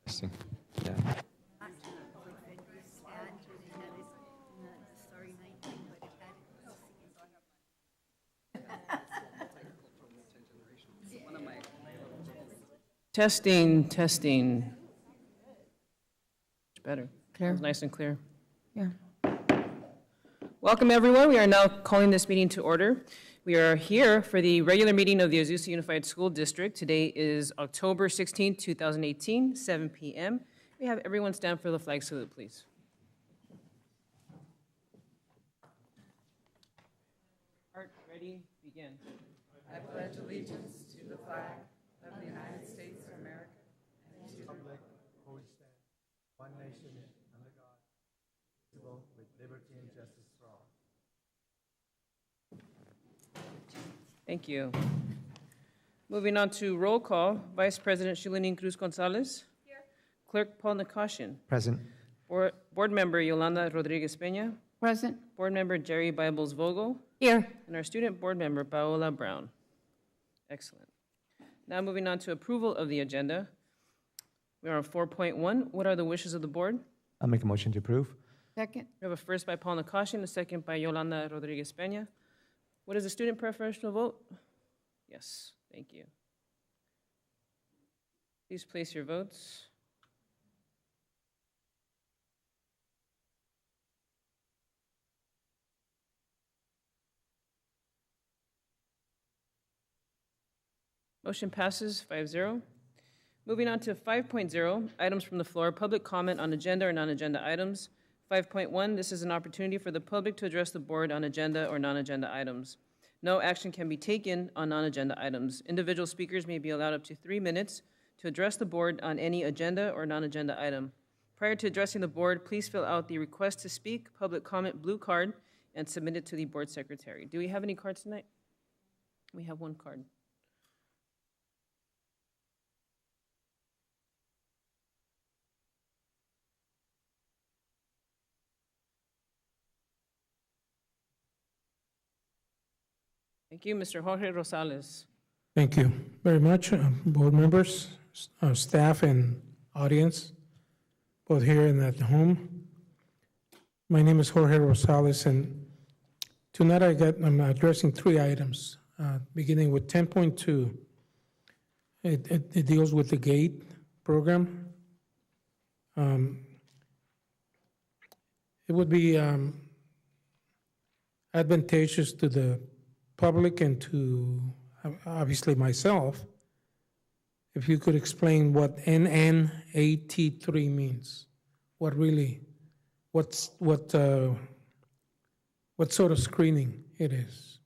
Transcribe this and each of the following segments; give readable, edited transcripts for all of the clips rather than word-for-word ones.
Interesting. Yeah. Testing, testing. Much better. Clear? Sounds nice and clear. Yeah. Welcome, everyone. We are now calling this meeting to order. We are here for the regular meeting of the Azusa Unified School District. Today is October 16, 2018, 7 p.m. We have everyone stand for the flag salute, please. Art, ready, begin. I pledge allegiance to the flag of the United States of America and to the republic for which stands one nation under God, indivisible, with liberty and justice for all. Thank you. Moving on to roll call, Vice President Shulanin Cruz Gonzalez. Here. Clerk Paul Nakashian. Present. Board Member Yolanda Rodriguez Peña. Present. Board Member Jerry Bibles Vogel. Here. And our Student Board Member Paola Brown. Excellent. Now moving on to approval of the agenda. We are on 4.1. What are the wishes of the board? I'll make a motion to approve. Second. We have a first by Paul Nakashian, a second by Yolanda Rodriguez Peña. What is the student preferential vote? Yes, thank you. Please place your votes. Motion passes 5-0. Moving on to 5.0, items from the floor, public comment on agenda or non-agenda items. 5.1, this is an opportunity for the public to address the board on agenda or non-agenda items. No action can be taken on non-agenda items. Individual speakers may be allowed up to 3 minutes to address the board on any agenda or non-agenda item. Prior to addressing the board, please fill out the request to speak public comment blue card and submit it to the board secretary. Do we have any cards tonight? We have one card. Thank you, Mr. Jorge Rosales. Thank you very much, board members, staff, and audience, both here and at home. My name is Jorge Rosales, and tonight I'm addressing 3 items, beginning with 10.2. It deals with the GATE program. It would be advantageous to the public and to obviously myself, if you could explain what NN-AT3 means, what sort of screening it is.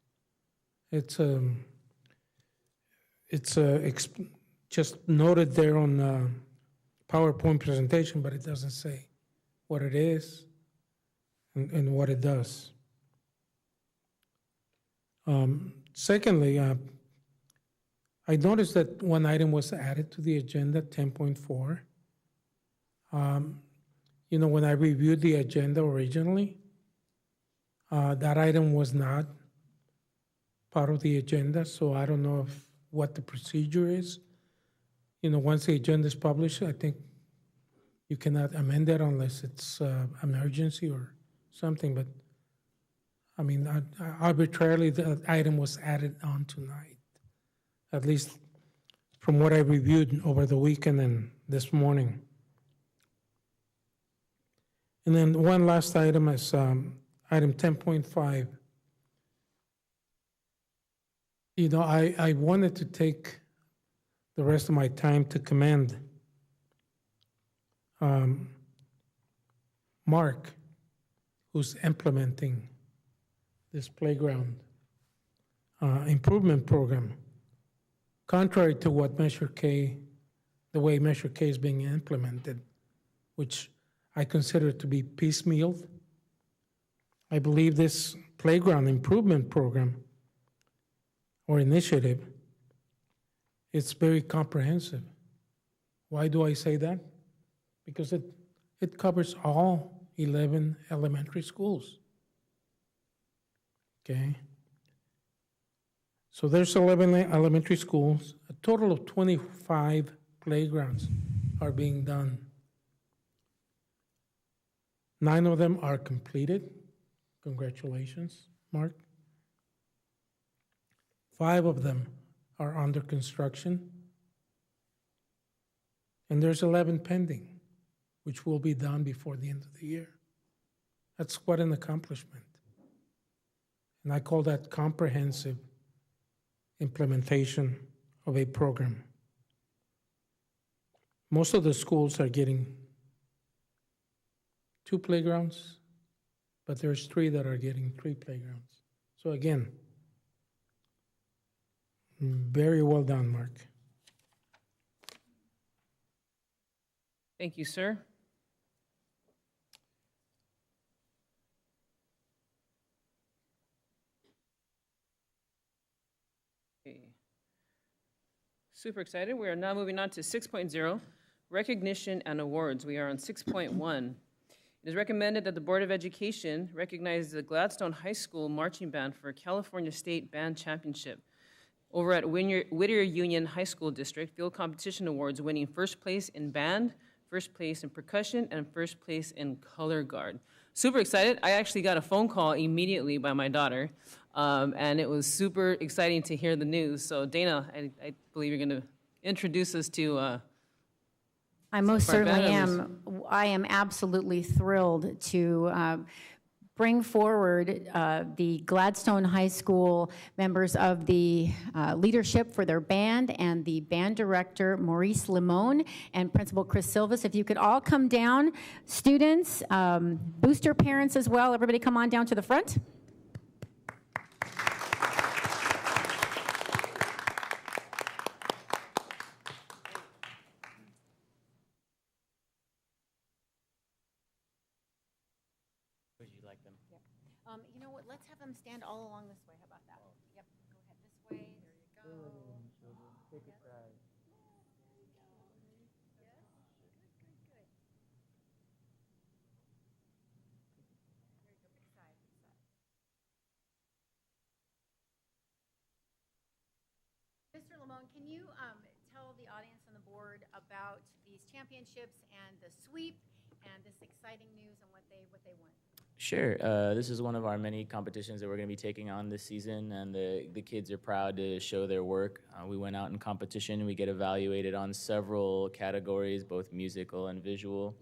It's just noted there on the PowerPoint presentation, but it doesn't say what it is and what it does. Secondly, I noticed that one item was added to the agenda, 10.4. When I reviewed the agenda originally, that item was not part of the agenda, so I don't know what the procedure is. Once the agenda is published, I think you cannot amend it unless it's emergency or something, but I mean, arbitrarily, the item was added on tonight, at least from what I reviewed over the weekend and this morning. And then one last item is item 10.5. I wanted to take the rest of my time to commend Mark, who's implementing this playground improvement program, contrary to what Measure K, the way Measure K is being implemented, which I consider to be piecemeal. I believe this playground improvement program or initiative, it's very comprehensive. Why do I say that? Because it covers all 11 elementary schools. Okay. So there's 11 elementary schools, total of 25 playgrounds are being done. 9 of them are completed. Congratulations, Mark. 5 of them are under construction. And there's 11 pending, which will be done before the end of the year. That's quite an accomplishment. And I call that comprehensive implementation of a program. Most of the schools are getting 2 playgrounds, but there's 3 that are getting 3 playgrounds. So again, very well done, Mark. Thank you, sir. Okay. Super excited. We are now moving on to 6.0, recognition and awards. We are on 6.1. It is recommended that the Board of Education recognize the Gladstone High School Marching Band for California State Band Championship over at Whittier Union High School District Field Competition Awards, winning first place in band, first place in percussion, and first place in color guard. Super excited. I actually got a phone call immediately by my daughter, and it was super exciting to hear the news. So Dana, I believe you're going to introduce us to I most Our certainly band am. I am absolutely thrilled to bring forward the Gladstone High School members of the leadership for their band and the band director, Maurice Limon, and Principal Chris Silvas. If you could all come down, students, booster parents as well, everybody come on down to the front. You know what, let's have them stand all along this way, how about that? Yep, go ahead this way, there you go. Take a crowd. Mr. Limon, can you tell the audience and the board about these championships and the sweep and this exciting news and what they won? Sure. This is one of our many competitions that we're going to be taking on this season, and the kids are proud to show their work. We went out in competition. We get evaluated on several categories, both musical and visual.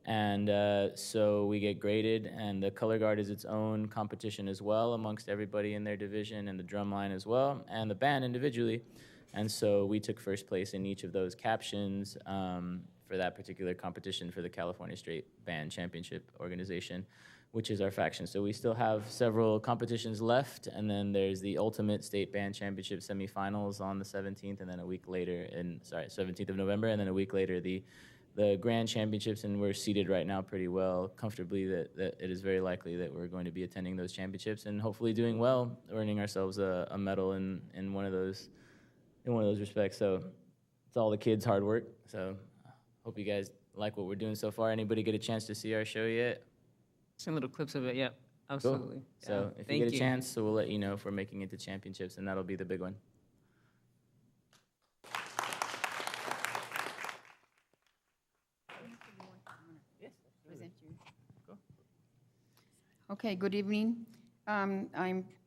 And so we get graded, and the color guard is its own competition as well amongst everybody in their division, and the drum line as well, and the band individually. And so we took first place in each of those captions for that particular competition for the California State Band Championship organization, which is our faction. So we still have several competitions left, and then there's the Ultimate State Band Championship semifinals on the 17th, and then a week later, 17th of November, and then a week later, the Grand Championships, and we're seated right now pretty well, comfortably, that it is very likely that we're going to be attending those championships and hopefully doing well, earning ourselves a medal in one of those respects. So it's all the kids' hard work. So hope you guys like what we're doing so far. Anybody get a chance to see our show yet? some little clips of it. Yeah, absolutely. So Yeah. if you get a chance, so we'll let you know if we're making it to championships, and that'll be the big one. Okay, good evening. I'm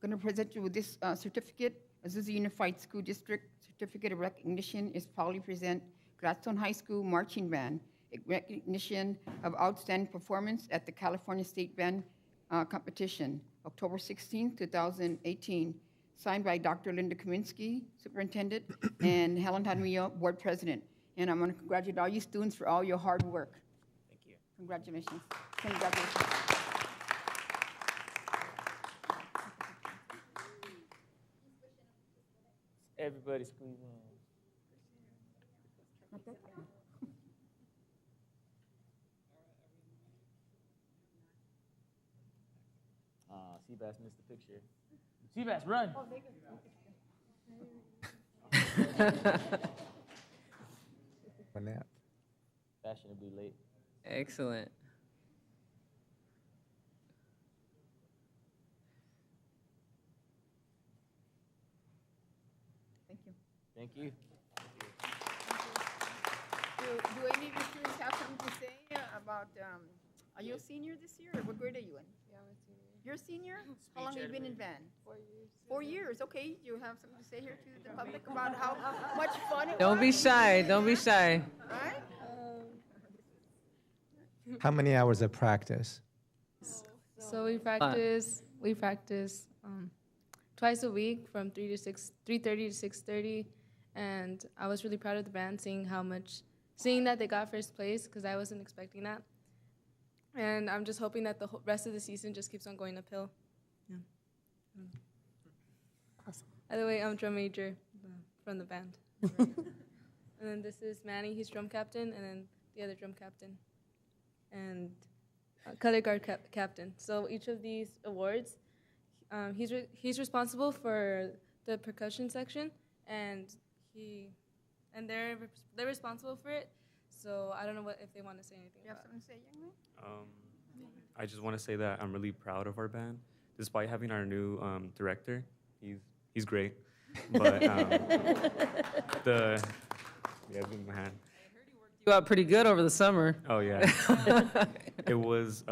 going to present you with this certificate. Azusa Unified School District Certificate of Recognition is proudly present Gladstone High School Marching Band, a recognition of outstanding performance at the California State Band Competition, October 16, 2018, signed by Dr. Linda Kaminsky, Superintendent, and Helen Jaramillo, Board President. And I'm going to congratulate all you students for all your hard work. Thank you. Congratulations. Congratulations. Everybody squeeze in. Seabass missed the picture. Seabass, run! A nap. Fashionably late. Excellent. Thank you. Thank you. Do any of your students have something to say about, are you a senior this year, or what grade are you in? Yeah, I'm a senior. You're a senior? How long have you been in band? 4 years. 4 years, okay. You have something to say here to the public about how much fun it was? Don't be shy, don't be shy. Right? How many hours of practice? So we practice twice a week from 3:30 to 6:30, and I was really proud of the band, seeing that they got first place, because I wasn't expecting that. And I'm just hoping that the rest of the season just keeps on going uphill. Yeah. Awesome. By the way, I'm drum major from the band. And then this is Manny, he's drum captain, and then the other drum captain, and color guard captain. So each of these awards, he's responsible for the percussion section, and they're responsible for it. So I don't know if they want to say anything. You have about something to say, young man? I just want to say that I'm really proud of our band, despite having our new director. He's great, but big man. You out pretty good over the summer. Oh yeah, it was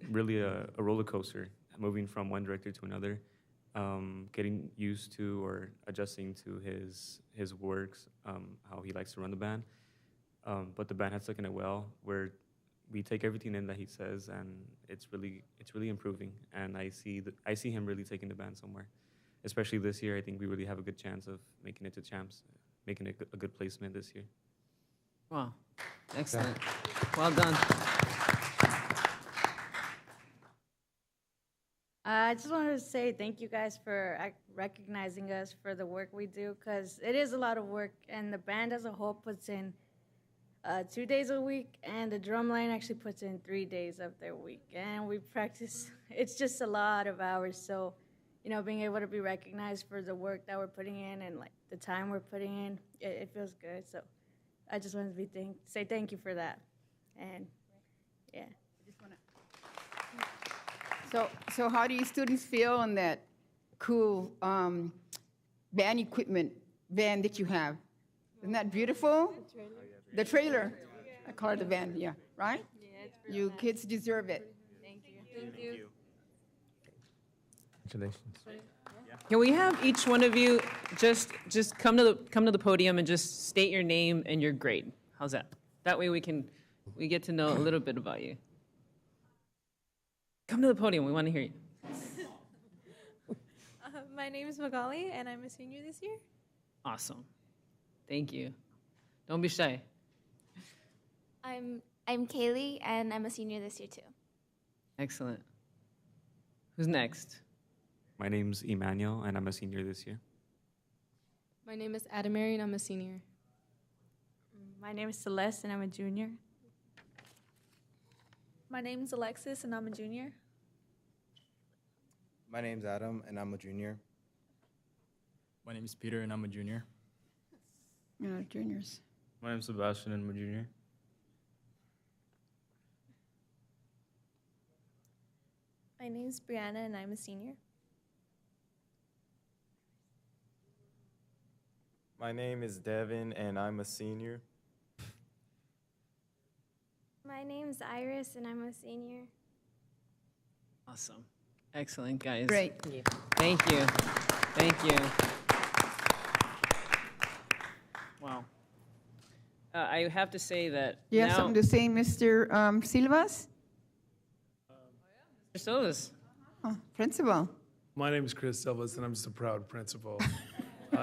really a roller coaster, moving from one director to another, getting used to or adjusting to his works, how he likes to run the band. But the band has taken it well, where we take everything in that he says, and it's really improving. And I see him really taking the band somewhere. Especially this year, I think we really have a good chance of making it to champs, making it a good placement this year. Wow, excellent. Well done. I just wanted to say thank you guys for recognizing us for the work we do, because it is a lot of work, and the band as a whole puts in 2 days a week, and the drumline actually puts in 3 days of their week, and we practice. It's just a lot of hours, so being able to be recognized for the work that we're putting in and like the time we're putting in, it feels good. So I just wanted to say thank you for that, and yeah. So how do you students feel on that cool band equipment van that you have? Isn't that beautiful? The trailer. I call it the van, yeah, right? Yeah, it's pretty You nice. kids deserve it. Thank you. Thank you. Congratulations. Can we have each one of you just come to the podium and just state your name and your grade? How's that? That way we get to know a little bit about you. Come to the podium. We want to hear you. My name is Magali, and I'm a senior this year. Awesome. Thank you. Don't be shy. I'm Kaylee, and I'm a senior this year too. Excellent. Who's next? My name's Emmanuel, and I'm a senior this year. My name is Adamary, and I'm a senior. My name is Celeste, and I'm a junior. My name's Alexis, and I'm a junior. My name's Adam, and I'm a junior. My name is Peter, and I'm a junior. Juniors. My name's Sebastian, and I'm a junior. My name's Brianna, and I'm a senior. My name is Devin, and I'm a senior. My name's Iris, and I'm a senior. Awesome. Excellent, guys. Great. Thank you. Thank you. Wow. I have to say that Do you have now, something to say, Mr. Silvas? Mr. Silvas. Principal. My name is Chris Silvas, and I'm just a proud principal.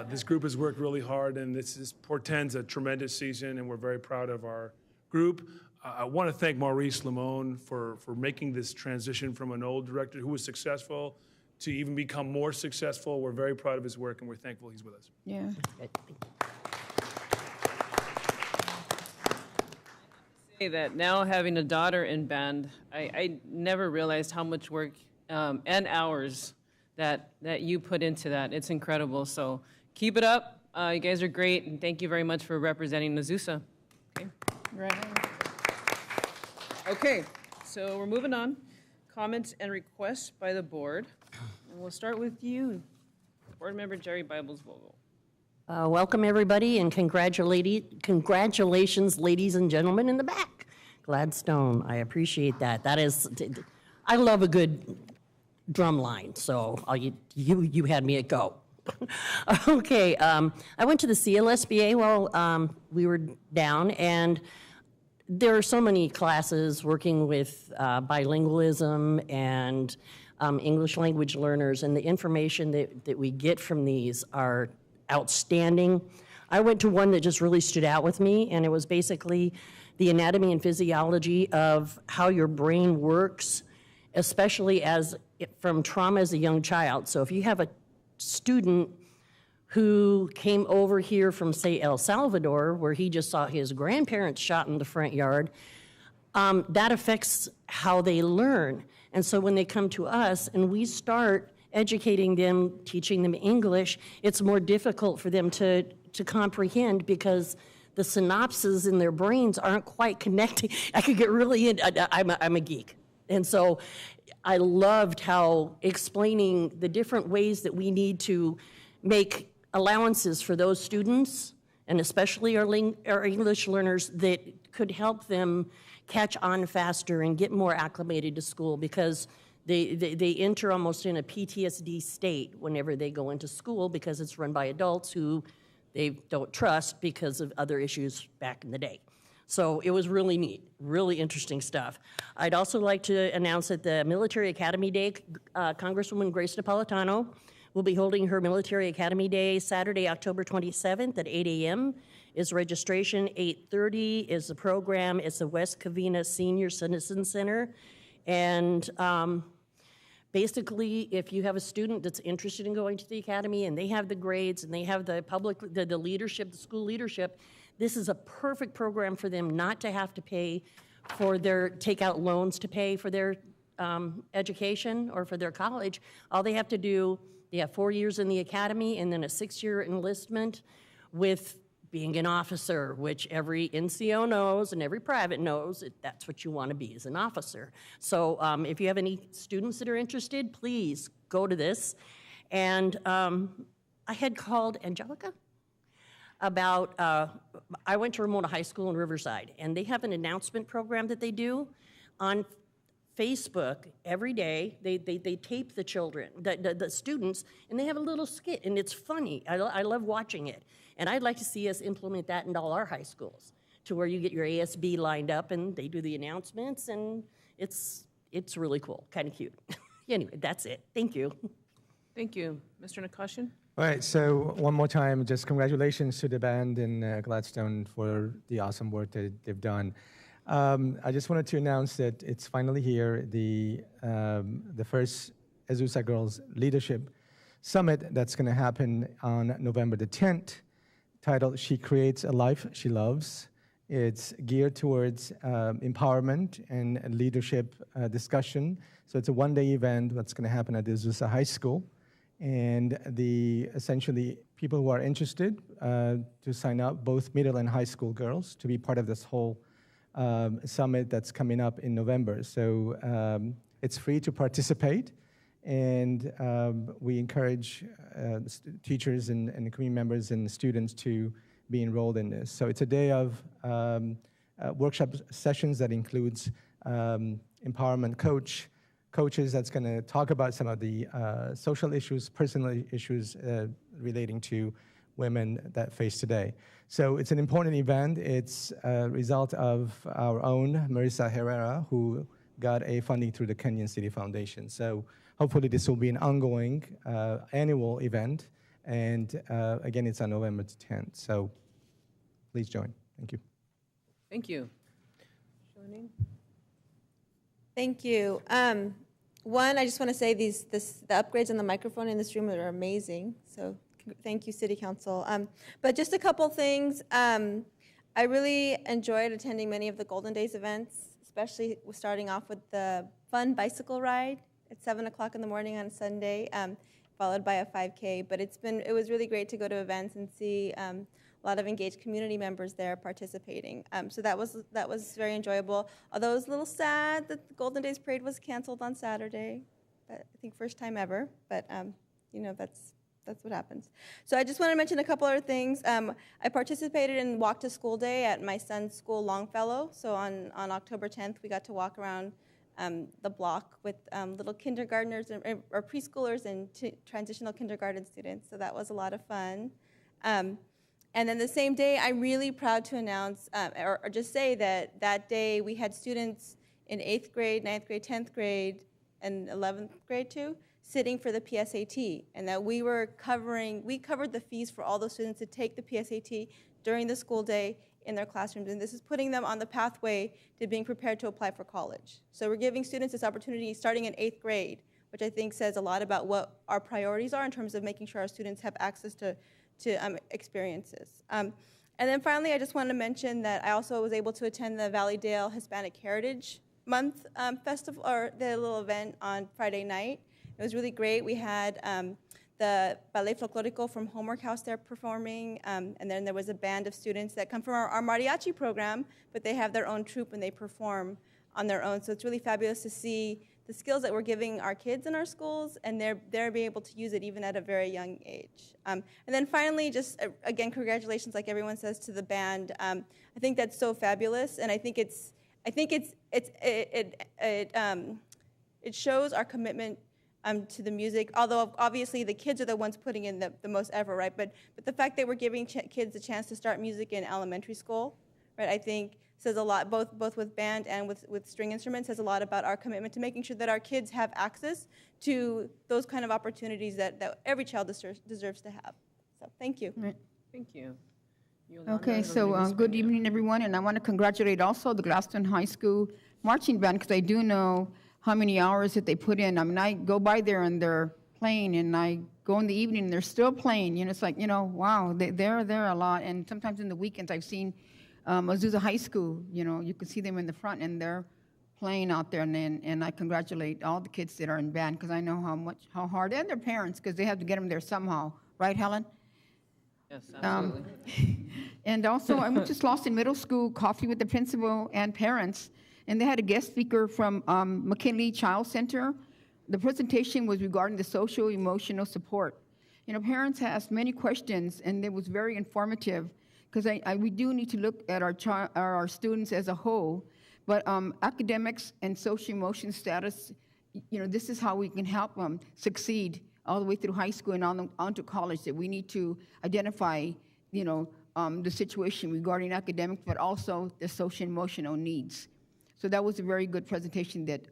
This group has worked really hard, and this portends a tremendous season, and we're very proud of our group. I want to thank Maurice Limon for making this transition from an old director who was successful to even become more successful. We're very proud of his work, and we're thankful he's with us. Yeah. Say that now having a daughter in band, I never realized how much work and hours that you put into that. It's incredible. So keep it up. You guys are great, and thank you very much for representing Azusa. Okay. Right. Okay, so we're moving on. Comments and requests by the board. And we'll start with you, Board Member Jerry Bibles-Vogel. Welcome, everybody, and congratulations, ladies and gentlemen in the back. Gladstone, I appreciate that. I love a good drum line, so you had me at go. Okay, I went to the CLSBA while we were down, and there are so many classes working with bilingualism and English language learners, and the information that we get from these are outstanding. I went to one that just really stood out with me, and it was basically the anatomy and physiology of how your brain works, especially from trauma as a young child. So if you have a student who came over here from, say, El Salvador, where he just saw his grandparents shot in the front yard, that affects how they learn. And so when they come to us and we start educating them, teaching them English, it's more difficult for them to comprehend because the synapses in their brains aren't quite connecting. I could get really I'm a geek. And so I loved how explaining the different ways that we need to make allowances for those students, and especially our English learners, that could help them catch on faster and get more acclimated to school, because they enter almost in a PTSD state whenever they go into school, because it's run by adults who they don't trust because of other issues back in the day. So it was really neat, really interesting stuff. I'd also like to announce that the Military Academy Day, Congresswoman Grace Napolitano will be holding her Military Academy Day Saturday, October 27th at 8 a.m. is registration. 8:30 is the program. It's the West Covina Senior Citizen Center. And basically, if you have a student that's interested in going to the academy and they have the grades and they have the leadership, the school leadership, this is a perfect program for them not to have to pay for take out loans to pay for their education or for their college. All they have to do, they have 4 years in the academy and then a 6-year enlistment with being an officer, which every NCO knows and every private knows that's what you want to be, as an officer. So if you have any students that are interested, please go to this. And I had called Angelica about, I went to Ramona High School in Riverside, and they have an announcement program that they do on Facebook every day. They tape the children, the students, and they have a little skit, and it's funny. I love watching it. And I'd like to see us implement that in all our high schools, to where you get your ASB lined up and they do the announcements, and it's really cool, kind of cute. Anyway, that's it. Thank you. Thank you. Mr. Nakashian? All right, so one more time, just congratulations to the band in Gladstone for the awesome work that they've done. I just wanted to announce that it's finally here, the first Azusa Girls Leadership Summit that's going to happen on November the 10th, titled She Creates a Life She Loves. It's geared towards empowerment and leadership discussion. So it's a one-day event that's going to happen at the Azusa High School. And essentially people who are interested to sign up, both middle and high school girls, to be part of this whole summit that's coming up in November. So it's free to participate, and we encourage teachers and community members and students to be enrolled in this. So it's a day of workshop sessions that includes empowerment coaches that's going to talk about some of the social issues, personal issues relating to women that face today. So it's an important event. It's a result of our own Marissa Herrera, who got a funding through the Kenyan City Foundation. So hopefully this will be an ongoing annual event. And again, it's on November 10th. So please join. Thank you. Thank you. Charlene? Thank you. One, I just want to say the upgrades on the microphone in this room are amazing. So thank you, City Council. But just a couple things. I really enjoyed attending many of the Golden Days events, especially starting off with the fun bicycle ride at 7 o'clock in the morning on Sunday, followed by a 5K. But it was really great to go to events and see a lot of engaged community members there participating. So that was very enjoyable. Although it was a little sad that the Golden Days Parade was canceled on Saturday. But I think first time ever. But you know, that's that's what happens. So I just want to mention a couple other things. I participated in Walk to School Day at my son's school, Longfellow. So on October 10th, we got to walk around the block with little kindergartners or preschoolers and transitional kindergarten students. So that was a lot of fun. And then the same day, I'm really proud to announce, or just say that that day we had students in 8th grade, 9th grade, 10th grade, and 11th grade too, sitting for the PSAT. And that we covered the fees for all those students to take the PSAT during the school day in their classrooms. And this is putting them on the pathway to being prepared to apply for college. So we're giving students this opportunity starting in 8th grade, which I think says a lot about what our priorities are in terms of making sure our students have access to experiences. And then finally, I just wanted to mention that I also was able to attend the Valleydale Hispanic Heritage Month festival, or the little event on Friday night. It was really great. We had the Ballet Folklorico from Homework House there performing, and then there was a band of students that come from our mariachi program, but they have their own troupe and they perform on their own. So it's really fabulous to see the skills that we're giving our kids in our schools, and they're being able to use it even at a very young age. And then finally, just again, congratulations, like everyone says, to the band. I think that's so fabulous, and I think it shows our commitment to the music. Although obviously the kids are the ones putting in the most effort, right? But the fact that we're giving kids a chance to start music in elementary school, right? I think says a lot, both with band and with string instruments, says a lot about our commitment to making sure that our kids have access to those kind of opportunities that every child deserves to have. So thank you. Right. Thank you. Okay, so good evening, everyone, and I want to congratulate also the Gladstone High School marching band, because I do know how many hours that they put in. I mean, I go by there and they're playing, and I go in the evening and they're still playing. You know, it's like, wow, they're there a lot. And sometimes in the weekends I've seen Azusa High School, you can see them in the front and they're playing out there. And I congratulate all the kids that are in band, because I know how hard, and their parents, because they have to get them there somehow. Right, Helen? Yes, absolutely. And also, I went to Slauson Middle School, coffee with the principal and parents, and they had a guest speaker from McKinley Child Center. The presentation was regarding the social emotional support. Parents asked many questions, and it was very informative, because we do need to look at our students as a whole, but academics and social emotion status, this is how we can help them succeed all the way through high school and on to college, that we need to identify, the situation regarding academics, but also the social emotional needs. So that was a very good presentation that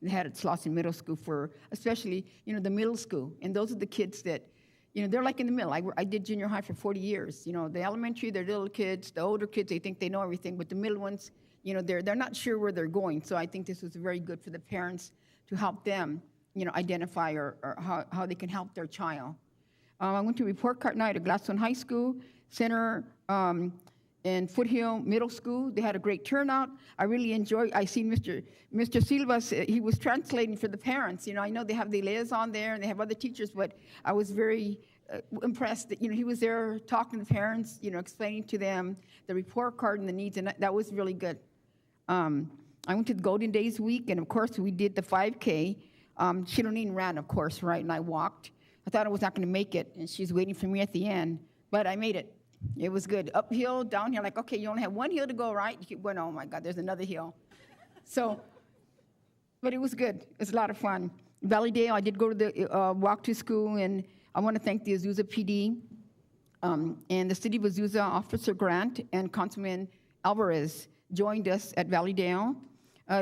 they had at Slauson Middle School for, especially, the middle school. And those are the kids that, they're like in the middle. I did junior high for 40 years. The elementary, they're little kids. The older kids, they think they know everything. But the middle ones, they're not sure where they're going. So I think this was very good for the parents to help them, identify or how they can help their child. I went to report card night at Gladstone High School, Center, and Foothill Middle School. They had a great turnout. I really enjoyed. I seen Mr. Silvas. He was translating for the parents. I know they have the liaison there and they have other teachers, but I was very impressed that he was there talking to the parents, explaining to them the report card and the needs, and that was really good. I went to the Golden Days week, and of course we did the 5K. Shilonin ran, of course, right, and I walked. I thought I was not going to make it, and she's waiting for me at the end, but I made it. It was good. Uphill, downhill, like, okay, you only have one hill to go, right? You keep going, oh my God, there's another hill. So, but it was good. It was a lot of fun. Valleydale, I did go to the walk to school, and I want to thank the Azusa PD and the City of Azusa Officer Grant and Councilman Alvarez joined us at Valleydale.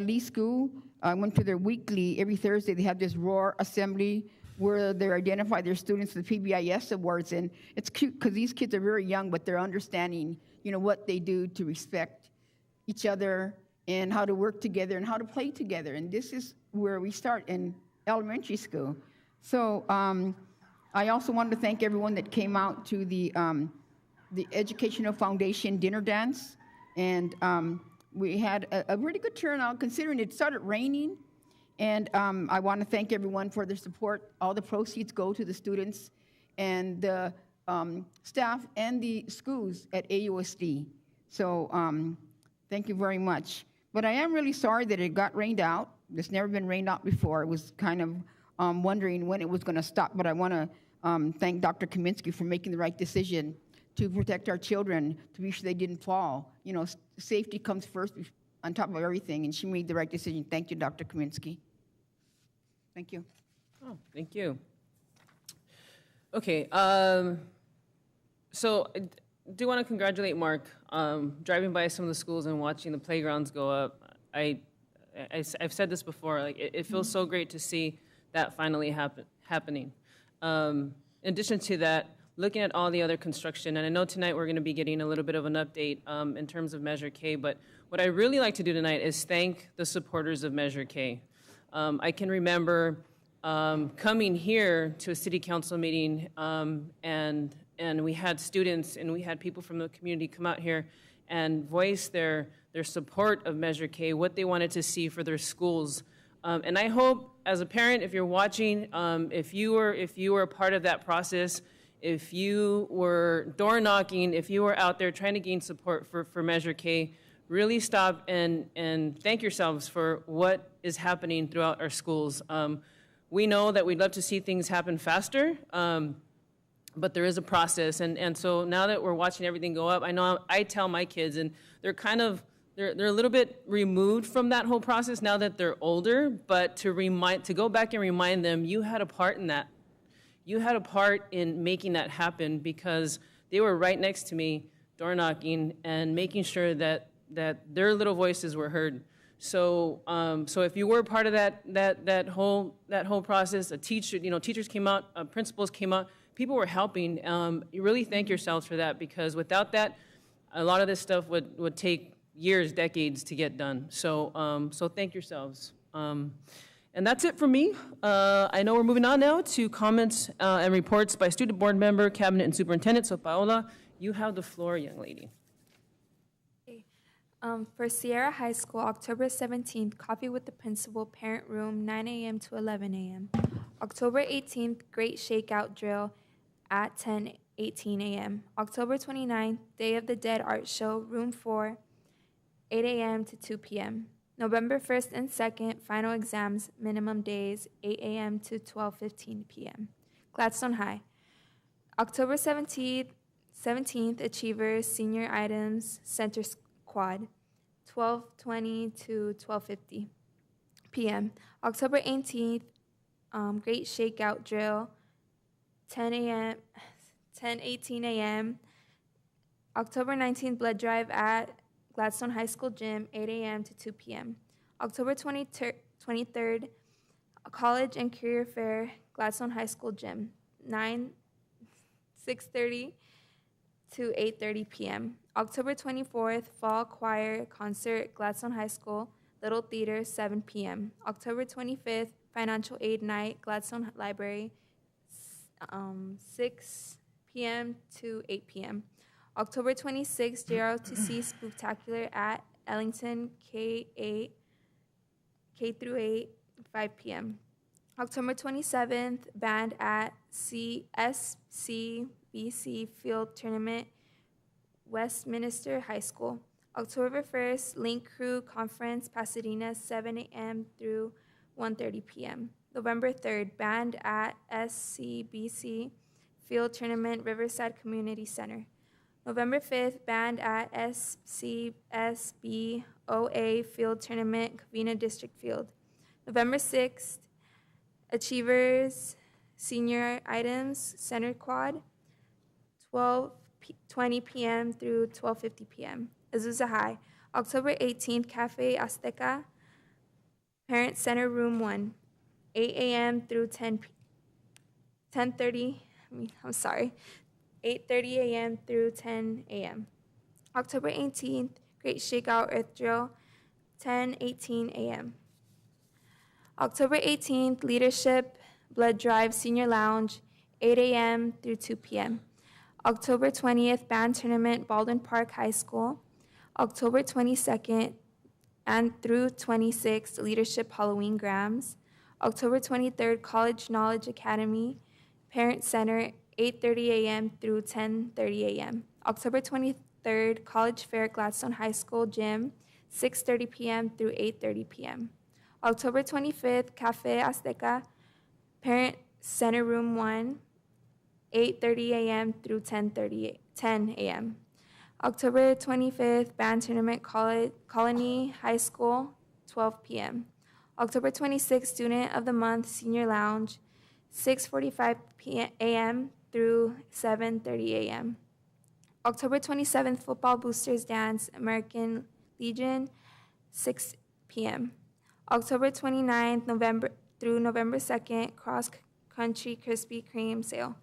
Lee School, I went to their weekly, every Thursday they have this Roar Assembly where they identify their students for the PBIS awards, and it's cute because these kids are very young, but they're understanding, what they do to respect each other and how to work together and how to play together, and this is where we start in elementary school. So I also wanted to thank everyone that came out to the Educational Foundation dinner dance, and we had a really good turnout considering it started raining. And I want to thank everyone for their support. All the proceeds go to the students and the staff and the schools at AUSD. So thank you very much. But I am really sorry that it got rained out. It's never been rained out before. It was kind of wondering when it was going to stop. But I want to thank Dr. Kaminsky for making the right decision to protect our children, to be sure they didn't fall. You know, safety comes first on top of everything, and she made the right decision. Thank you, Dr. Kaminsky. Thank you. Oh, thank you. Okay, so I do want to congratulate Mark. Driving by some of the schools and watching the playgrounds go up, I've said this before, like it feels so great to see that finally happening. In addition to that, looking at all the other construction, and I know tonight we're going to be getting a little bit of an update in terms of Measure K, but what I really like to do tonight is thank the supporters of Measure K. I can remember coming here to a city council meeting, and we had students and we had people from the community come out here and voice their support of Measure K, what they wanted to see for their schools. And I hope, as a parent, if you're watching, if you were a part of that process, if you were door knocking, if you were out there trying to gain support for Measure K, really stop and thank yourselves for what is happening throughout our schools. We know that we'd love to see things happen faster, but there is a process. And so now that we're watching everything go up, I know I tell my kids, and they're kind of, they're a little bit removed from that whole process now that they're older, but to go back and remind them, you had a part in that. You had a part in making that happen because they were right next to me, door knocking and making sure that their little voices were heard. So, so if you were part of that whole process, teachers came out, principals came out, people were helping. You really thank yourselves for that, because without that, a lot of this stuff would take years, decades to get done. So, so thank yourselves. And that's it for me. I know we're moving on now to comments and reports by student board member, cabinet, and superintendent. So Paola, you have the floor, young lady. For Sierra High School, October 17th, coffee with the principal, parent room, 9 a.m. to 11 a.m. October 18th, great shakeout drill at 10:18 a.m. October 29th, Day of the Dead art show, room 4, 8 a.m. to 2 p.m. November 1st and 2nd, final exams, minimum days, 8 a.m. to 12:15 p.m. Gladstone High. October 17th, Achievers, senior items, center quad, 12:20 to 12:50 p.m. October 18th, great shakeout drill, 10:18 a.m. October 19th, blood drive at Gladstone High School Gym, 8 a.m. to 2 p.m. October 23rd, College and Career Fair, Gladstone High School Gym, 6:30 to 8:30 p.m. October 24th, Fall Choir Concert, Gladstone High School, Little Theater, 7 p.m. October 25th, Financial Aid Night, Gladstone Library, 6 p.m. to 8 p.m. October 26th, JROTC Spooktacular at Ellington, K-8, 5 p.m. October 27th, band at SCBC Field Tournament, Westminster High School. October 1st, Link Crew Conference, Pasadena, 7 a.m. through 1:30 p.m. November 3rd, band at SCBC Field Tournament, Riverside Community Center. November 5th, band at SCSB-OA Field Tournament, Covina District Field. November 6th, Achievers, Senior Items, Center Quad, 12:20 p.m. through 12:50 p.m. Azusa High. October 18th, Cafe Azteca, Parent Center Room 1, 8 a.m. through 8:30 a.m. through 10 a.m. October 18th, Great Shakeout Earth Drill, 10:18 a.m. October 18th, Leadership Blood Drive Senior Lounge, 8 a.m. through 2 p.m. October 20th, Band Tournament, Baldwin Park High School. October 22nd and through 26th, Leadership Halloween Grams. October 23rd, College Knowledge Academy, Parent Center, 8:30 a.m. through 10:30 a.m. October 23rd, College Fair, Gladstone High School Gym, 6:30 p.m. through 8:30 p.m. October 25th, Cafe Azteca, Parent Center Room 1, 8:30 a.m. through 10 a.m. October 25th, band tournament, Colony High School, 12 p.m. October 26th, student of the month, Senior Lounge, 6:45 a.m. through 7:30 a.m. October 27th, football boosters dance, American Legion, 6 p.m. October 29th, November 2nd, cross country Krispy Kreme sale.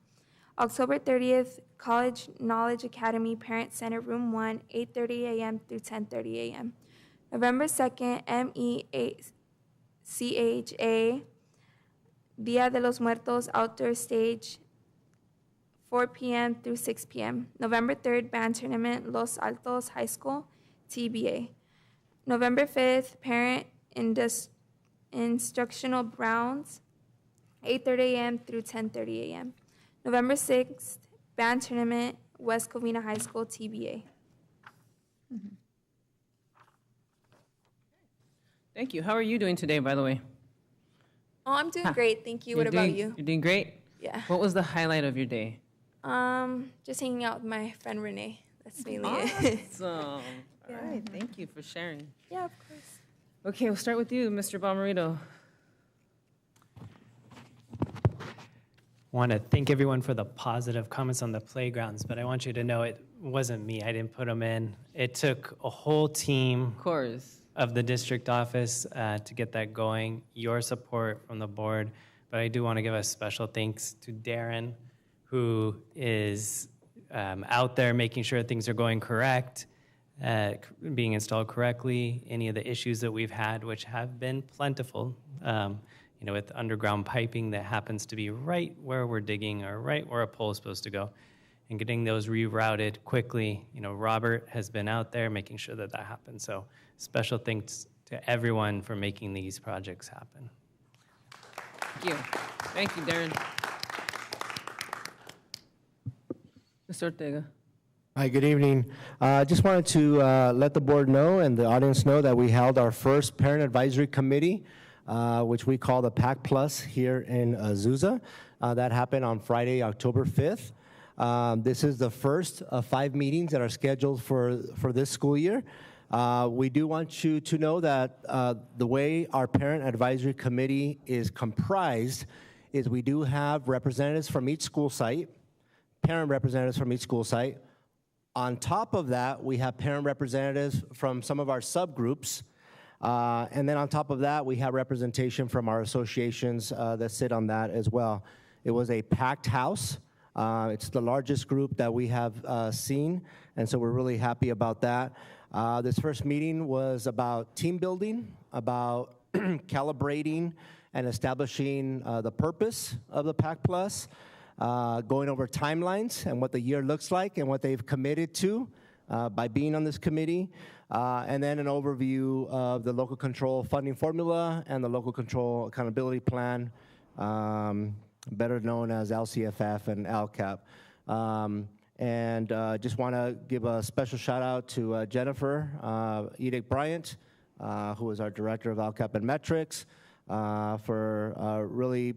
October 30th, College Knowledge Academy Parent Center, Room 1, 8:30 a.m. through 10:30 a.m. November 2nd, MECHA, Dia de los Muertos Outdoor Stage, 4 p.m. through 6 p.m. November 3rd, band tournament, Los Altos High School, TBA. November 5th, Parent Instructional Browns, 8:30 a.m. through 10:30 a.m. November 6th, band tournament, West Covina High School, TBA. Thank you. How are you doing today, by the way? Oh, I'm doing great, thank you. What about you? You're doing great? Yeah. What was the highlight of your day? Just hanging out with my friend Renee. That's mainly it. Awesome. All right, thank you for sharing. Yeah, of course. Okay, we'll start with you, Mr. Bomarito. I want to thank everyone for the positive comments on the playgrounds, but I want you to know it wasn't me. I didn't put them in. It took a whole team of the district office to get that going, your support from the board. But I do want to give a special thanks to Darren, who is out there making sure things are going correct, being installed correctly, any of the issues that we've had, which have been plentiful, with underground piping that happens to be right where we're digging or right where a pole is supposed to go, and getting those rerouted quickly. Robert has been out there making sure that that happens. So special thanks to everyone for making these projects happen. Thank you. Thank you, Darren. Mr. Ortega. Hi, good evening. I just wanted to let the board know and the audience know that we held our first parent advisory committee, which we call the PAC Plus here in Azusa. That happened on Friday, October 5th. This is the first of 5 meetings that are scheduled for this school year. We do want you to know that the way our parent advisory committee is comprised is we do have representatives from each school site, parent representatives from each school site. On top of that, we have parent representatives from some of our subgroups. And then on top of that, we have representation from our associations that sit on that as well. It was a packed house. It's the largest group that we have seen, and so we're really happy about that. This first meeting was about team building, about calibrating and establishing the purpose of the PAC Plus, going over timelines and what the year looks like and what they've committed to by being on this committee, and then an overview of the local control funding formula and the local control accountability plan, better known as LCFF and LCAP. And just want to give a special shout out to Jennifer Edick Bryant, who is our director of LCAP and Metrics, for really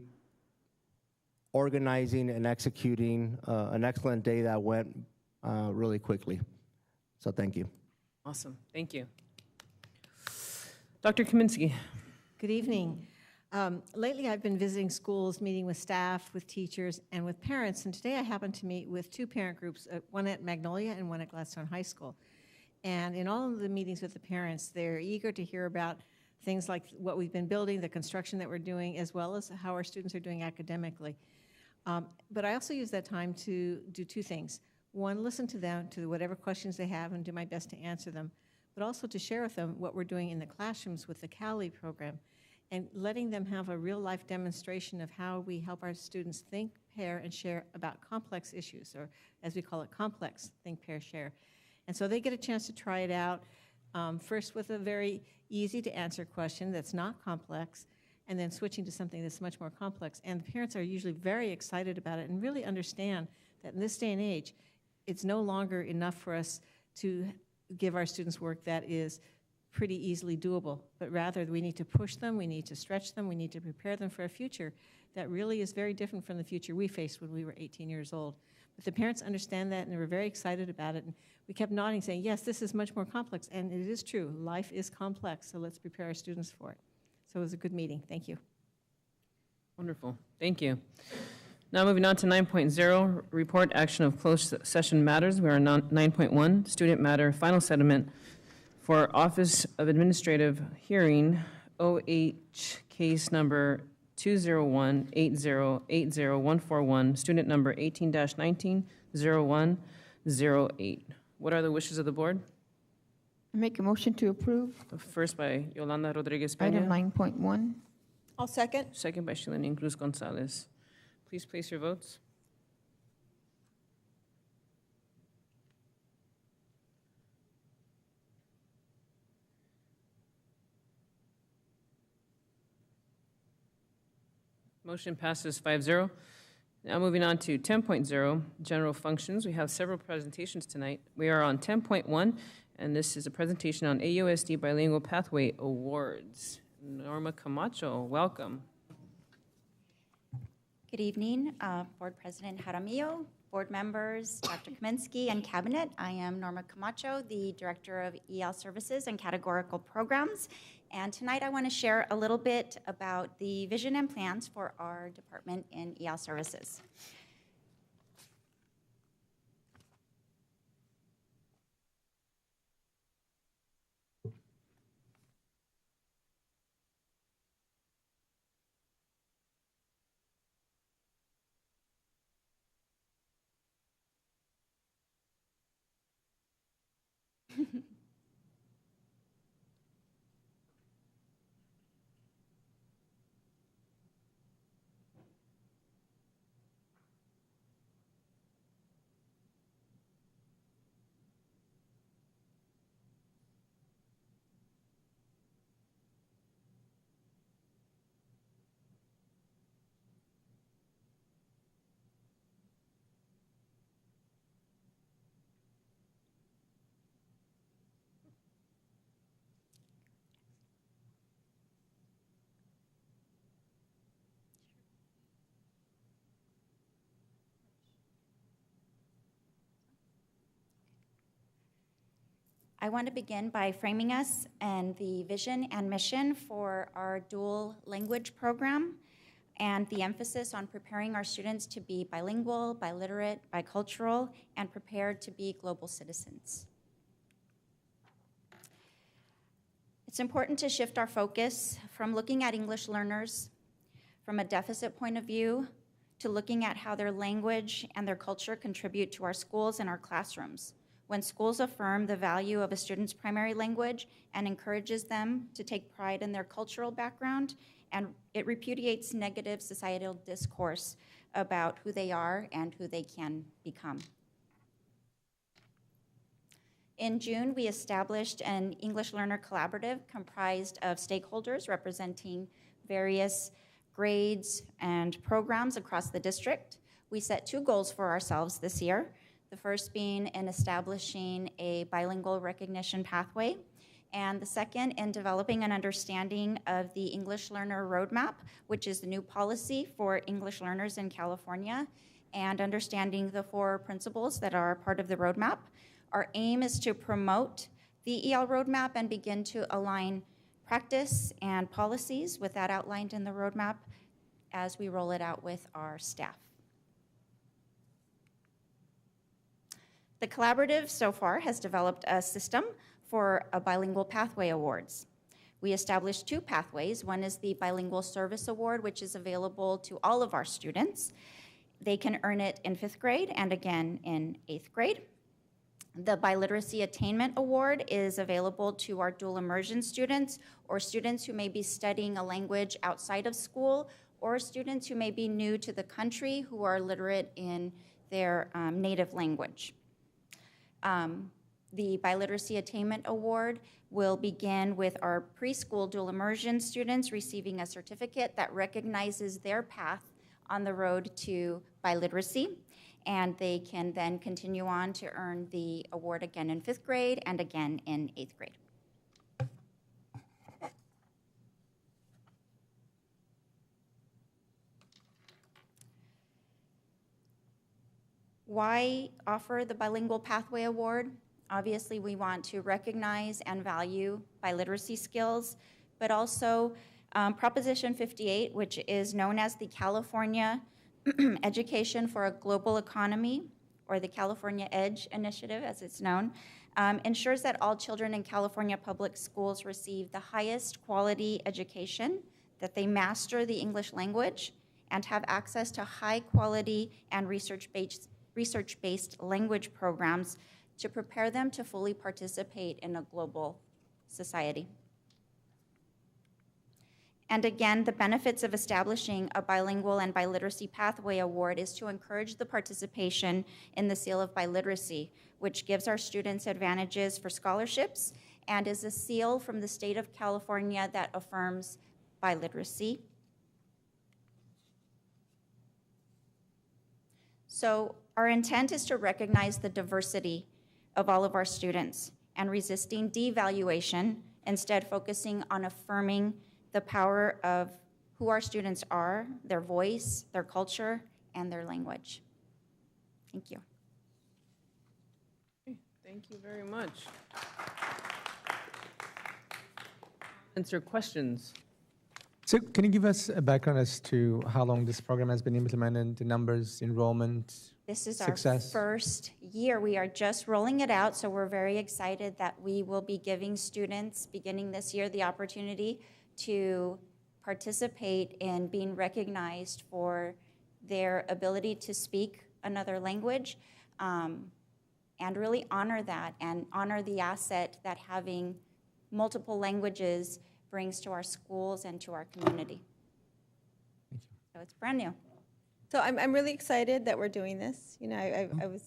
organizing and executing an excellent day that went really quickly. So thank you. Awesome. Thank you. Dr. Kaminsky. Good evening. Lately, I've been visiting schools, meeting with staff, with teachers, and with parents, and today I happened to meet with 2 parent groups, one at Magnolia and one at Gladstone High School. And in all of the meetings with the parents, they're eager to hear about things like what we've been building, the construction that we're doing, as well as how our students are doing academically. But I also use that time to do 2 things. One, listen to them, to whatever questions they have, and do my best to answer them, but also to share with them what we're doing in the classrooms with the CALI program, and letting them have a real-life demonstration of how we help our students think, pair, and share about complex issues, or as we call it, complex think, pair, share. And so they get a chance to try it out, first with a very easy-to-answer question that's not complex, and then switching to something that's much more complex. And the parents are usually very excited about it and really understand that in this day and age, it's no longer enough for us to give our students work that is pretty easily doable, but rather we need to push them, we need to stretch them, we need to prepare them for a future that really is very different from the future we faced when we were 18 years old. But the parents understand that, and they were very excited about it, and we kept nodding, saying, yes, this is much more complex, and it is true. Life is complex, so let's prepare our students for it. So it was a good meeting. Thank you. Wonderful. Thank you. Now moving on to 9.0, report action of closed session matters. We are on 9.1, student matter, final settlement for Office of Administrative Hearing, OH case number 201-8080141, student number 18-19-0108. What are the wishes of the board? I make a motion to approve. First by Yolanda Rodriguez Peña. Item 9.1. I'll second. Second by Shalene Cruz Gonzalez. Please place your votes. Motion passes 5-0. Now moving on to 10.0, general functions. We have several presentations tonight. We are on 10.1, and this is a presentation on AUSD Bilingual Pathway Awards. Norma Camacho, welcome. Good evening, Board President Jaramillo, board members, Dr. Kaminsky, and Cabinet. I am Norma Camacho, the Director of EL Services and Categorical Programs. And tonight I want to share a little bit about the vision and plans for our department in EL Services. I want to begin by framing us and the vision and mission for our dual language program and the emphasis on preparing our students to be bilingual, biliterate, bicultural, and prepared to be global citizens. It's important to shift our focus from looking at English learners from a deficit point of view to looking at how their language and their culture contribute to our schools and our classrooms. When schools affirm the value of a student's primary language and encourages them to take pride in their cultural background, and it repudiates negative societal discourse about who they are and who they can become. In June, we established an English Learner Collaborative comprised of stakeholders representing various grades and programs across the district. We set 2 goals for ourselves this year. The first being in establishing a bilingual recognition pathway, and the second in developing an understanding of the English Learner Roadmap, which is the new policy for English learners in California, and understanding the 4 principles that are part of the roadmap. Our aim is to promote the EL roadmap and begin to align practice and policies with that outlined in the roadmap as we roll it out with our staff. The collaborative so far has developed a system for a bilingual pathway awards. We established 2 pathways. One is the Bilingual Service Award, which is available to all of our students. They can earn it in 5th grade and again in 8th grade. The Biliteracy Attainment Award is available to our dual immersion students or students who may be studying a language outside of school or students who may be new to the country who are literate in their native language. The Biliteracy Attainment Award will begin with our preschool dual immersion students receiving a certificate that recognizes their path on the road to biliteracy, and they can then continue on to earn the award again in 5th grade and again in 8th grade. Why offer the Bilingual Pathway Award? Obviously, we want to recognize and value biliteracy skills, but also Proposition 58, which is known as the California Education for a Global Economy, or the California EDGE initiative, as it's known, ensures that all children in California public schools receive the highest quality education, that they master the English language, and have access to high quality and research-based language programs to prepare them to fully participate in a global society. And again, the benefits of establishing a bilingual and biliteracy pathway award is to encourage the participation in the seal of biliteracy, which gives our students advantages for scholarships and is a seal from the state of California that affirms biliteracy. So our intent is to recognize the diversity of all of our students and resisting devaluation, instead focusing on affirming the power of who our students are, their voice, their culture, and their language. Thank you. Thank you very much. Answer questions. So can you give us a background as to how long this program has been implemented, the numbers, enrollment, This is success? our first year. We are just rolling it out, so we're very excited that we will be giving students, beginning this year, the opportunity to participate in being recognized for their ability to speak another language, and really honor that and honor the asset that having multiple languages brings to our schools and to our community. Thank you. So it's brand new. So I'm really excited that we're doing this. You know, I was,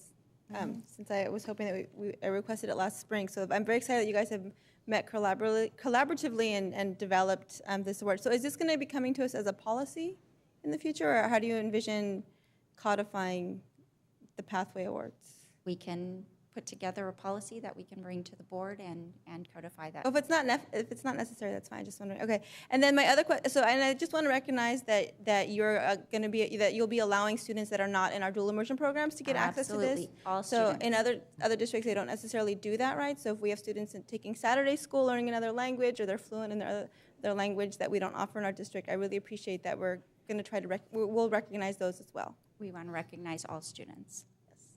since I was hoping that I requested it last spring, so I'm very excited that you guys have met collaboratively and developed this award. So is this going to be coming to us as a policy in the future, or how do you envision codifying the Pathway Awards? We can put together a policy that we can bring to the board and codify that. Oh, if it's not necessary, that's fine. Just wondering. Okay. And then my other question. So, and I just want to recognize that you're going to be that you'll be allowing students that are not in our dual immersion programs to get access to this. Absolutely. All so students. in other districts, they don't necessarily do that, right? So if we have students taking Saturday school, learning another language, or they're fluent in their language that we don't offer in our district, I really appreciate that we're going to try to we'll recognize those as well. We want to recognize all students.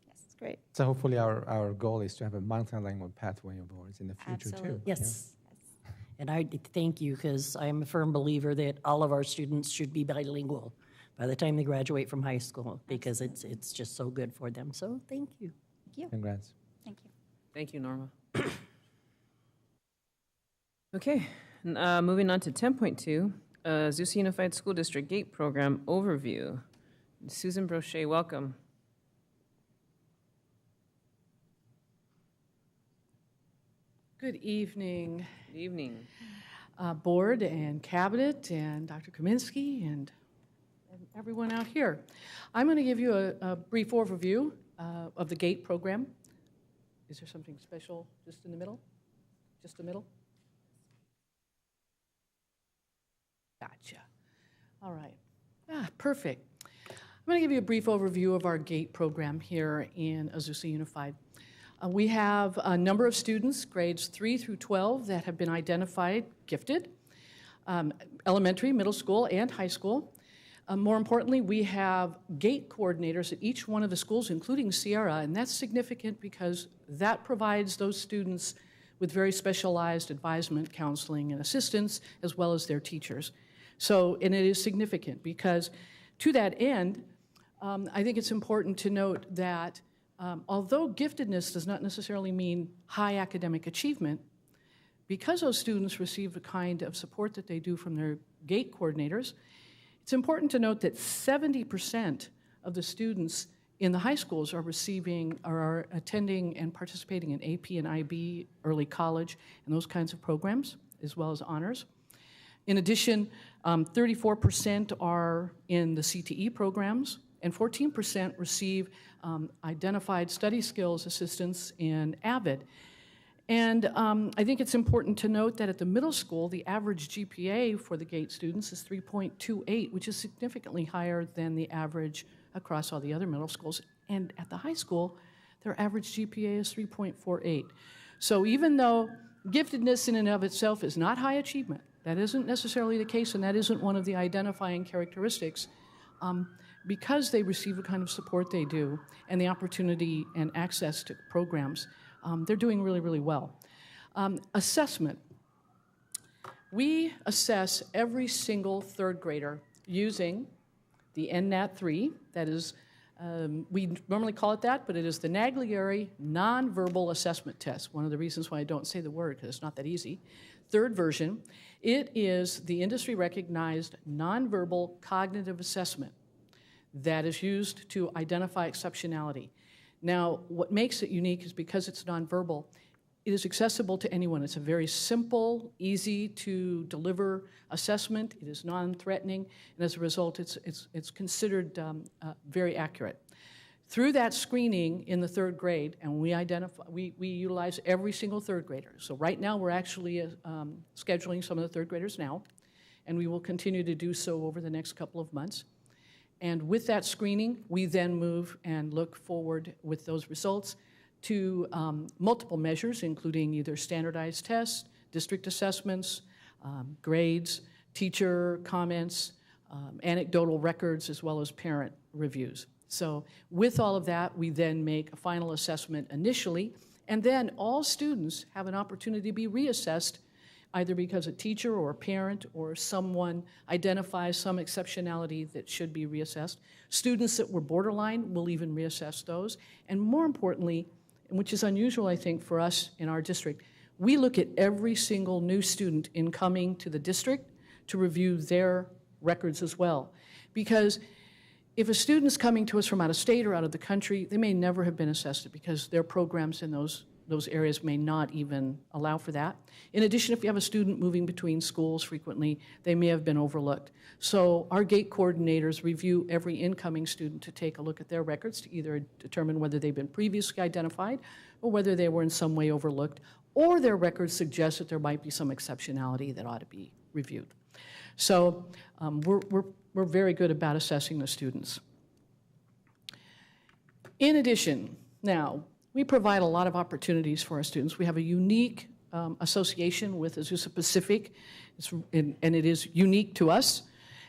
Yes, great. So hopefully our goal is to have a multilingual pathway awards in the future too. Yes. And I thank you, because I am a firm believer that all of our students should be bilingual by the time they graduate from high school, because it's just so good for them. So thank you. Thank you. Congrats. Thank you. Thank you, Norma. Okay, moving on to 10.2, Azusa Unified School District GATE Program Overview. Susan Brochet, welcome. Good evening. Good evening. Board and Cabinet and Dr. Kaminsky and everyone out here. I'm going to give you a brief overview of the GATE program. Is there something special just in the middle? Just the middle? Gotcha. All right. Perfect. I'm going to give you a brief overview of our GATE program here in Azusa Unified. We have a number of students, grades 3 through 12, that have been identified gifted, elementary, middle school, and high school. More importantly, we have GATE coordinators at each one of the schools, including Sierra, and that's significant because that provides those students with very specialized advisement, counseling, and assistance, as well as their teachers. So, and it is significant because to that end, I think it's important to note that although giftedness does not necessarily mean high academic achievement, because those students receive the kind of support that they do from their GATE coordinators, it's important to note that 70% of the students in the high schools are receiving or are attending and participating in AP and IB, early college, and those kinds of programs, as well as honors. In addition, 34% are in the CTE programs, and 14% receive identified study skills assistance in AVID. And I think it's important to note that at the middle school, the average GPA for the GATE students is 3.28, which is significantly higher than the average across all the other middle schools. And at the high school, their average GPA is 3.48. So even though giftedness in and of itself is not high achievement, that isn't necessarily the case, and that isn't one of the identifying characteristics, because they receive the kind of support they do and the opportunity and access to programs, they're doing really, really well. Assessment. We assess every single third grader using the NNAT-3, that is, we normally call it that, but it is the Naglieri Nonverbal Assessment Test. One of the reasons why I don't say the word, because it's not that easy. Third version, it is the industry-recognized nonverbal cognitive assessment that is used to identify exceptionality. Now, what makes it unique is because it's nonverbal, it is accessible to anyone. It's a very simple, easy to deliver assessment. It is non-threatening, and as a result, it's considered very accurate. Through that screening in the third grade, and we utilize every single third grader. So right now, we're actually scheduling some of the third graders now, and we will continue to do so over the next couple of months. And with that screening, we then move and look forward with those results to multiple measures, including either standardized tests, district assessments, grades, teacher comments, anecdotal records, as well as parent reviews. So with all of that, we then make a final assessment initially, and then all students have an opportunity to be reassessed, either because a teacher or a parent or someone identifies some exceptionality that should be reassessed. Students that were borderline will even reassess those. And more importantly, which is unusual, I think, for us in our district, we look at every single new student incoming to the district to review their records as well. Because if a student's coming to us from out of state or out of the country, they may never have been assessed because their programs in those areas may not even allow for that. In addition, if you have a student moving between schools frequently, they may have been overlooked. So our GATE coordinators review every incoming student to take a look at their records to either determine whether they've been previously identified or whether they were in some way overlooked, or their records suggest that there might be some exceptionality that ought to be reviewed. So we're very good about assessing the students. In addition, now, we provide a lot of opportunities for our students. We have a unique association with Azusa Pacific, and it is unique to us.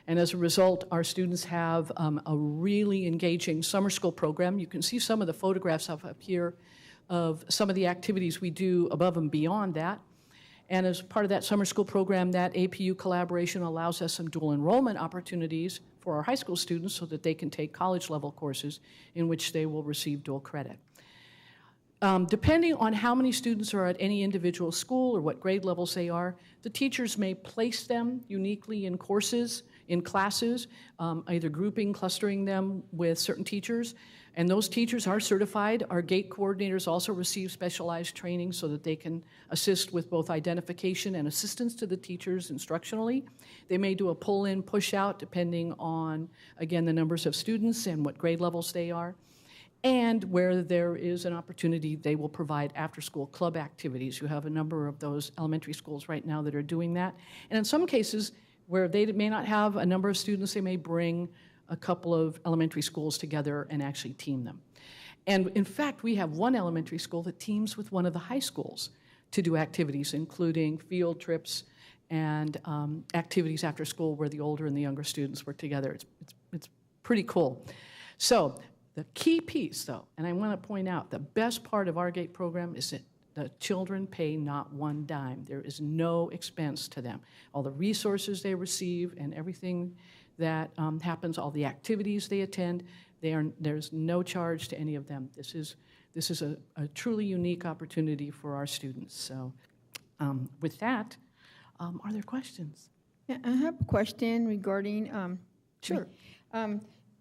And as a result, our students have a really engaging summer school program. You can see some of the photographs up here of some of the activities we do above and beyond that. And as part of that summer school program, that APU collaboration allows us some dual enrollment opportunities for our high school students so that they can take college-level courses in which they will receive dual credit. Depending on how many students are at any individual school or what grade levels they are, the teachers may place them uniquely in courses, in classes, either grouping, clustering them with certain teachers. And those teachers are certified. Our GATE coordinators also receive specialized training so that they can assist with both identification and assistance to the teachers instructionally. They may do a pull-in, push-out, depending on, again, the numbers of students and what grade levels they are. And where there is an opportunity, they will provide after-school club activities. You have a number of those elementary schools right now that are doing that. And in some cases, where they may not have a number of students, they may bring a couple of elementary schools together and actually team them. And in fact, we have one elementary school that teams with one of the high schools to do activities, including field trips and activities after school where the older and the younger students work together. It's pretty cool. So the key piece, though, and I want to point out, the best part of our GATE program is that the children pay not one dime. There is no expense to them. All the resources they receive and everything that happens, all the activities they attend, there's no charge to any of them. This is a truly unique opportunity for our students. So with that, are there questions? Yeah, I have a question regarding Sure.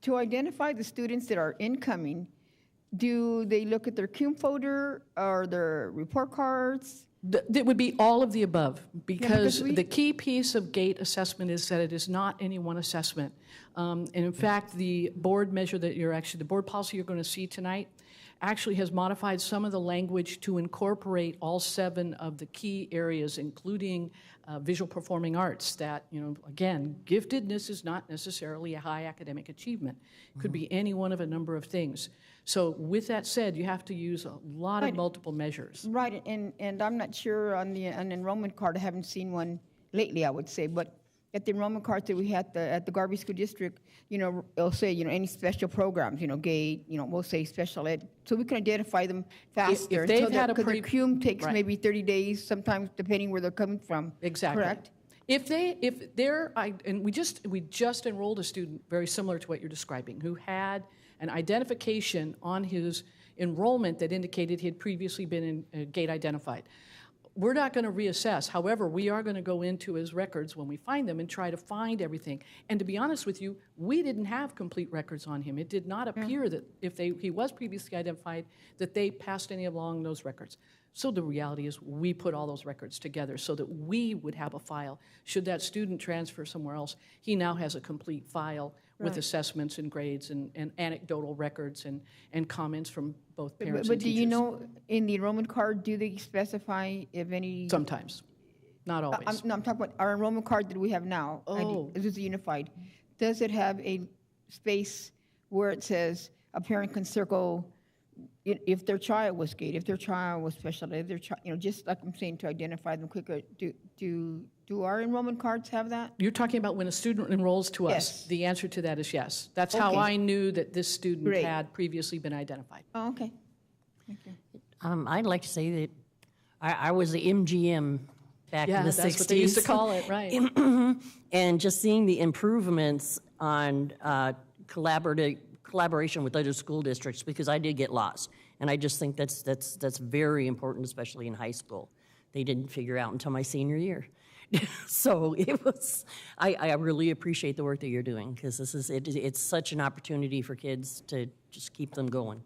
To identify the students that are incoming, do they look at their CUME folder or their report cards? It would be all of the above, because because the key piece of GATE assessment is that it is not any one assessment. And in fact, the board measure that the board policy you're going to see tonight actually has modified some of the language to incorporate all 7 of the key areas, including visual performing arts, that, again, giftedness is not necessarily a high academic achievement. It could be any one of a number of things. So with that said, you have to use a lot of multiple measures. Right, and I'm not sure on an enrollment card, I haven't seen one lately, I would say, but at the enrollment cards that we had at the Garvey School District, it'll say, any special programs, GATE, we'll say special ed, so we can identify them faster. If they've had a because the CUME takes right. maybe 30 days, sometimes depending where they're coming from. Exactly. Correct? If they're, and we just enrolled a student very similar to what you're describing, who had an identification on his enrollment that indicated he had previously been in GATE identified. We're not going to reassess. However, we are going to go into his records when we find them and try to find everything. And to be honest with you, we didn't have complete records on him. It did not appear that if he was previously identified, that they passed any along those records. So the reality is we put all those records together so that we would have a file. Should that student transfer somewhere else, he now has a complete file with assessments and grades and anecdotal records and comments from both parents and teachers. But do teachers. you know, in the enrollment card, do they specify if any? Sometimes, not always. I'm talking about our enrollment card that we have now. Oh. This is unified. Does it have a space where it says a parent can circle if their child was GATE, if their child was special ed, if their child, just like I'm saying, to identify them quicker? Do our enrollment cards have that? You're talking about when a student enrolls to us. Yes. The answer to that is yes. That's how Okay. I knew that this student Great. had previously been identified. Oh, okay. Thank you. I'd like to say that I was the MGM back in the 60s. That's what they used to call it, right. And just seeing the improvements on collaboration with other school districts, because I did get lost. And I just think that's very important, especially in high school. They didn't figure out until my senior year. So it was, I really appreciate the work that you're doing, because it's such an opportunity for kids to just keep them going.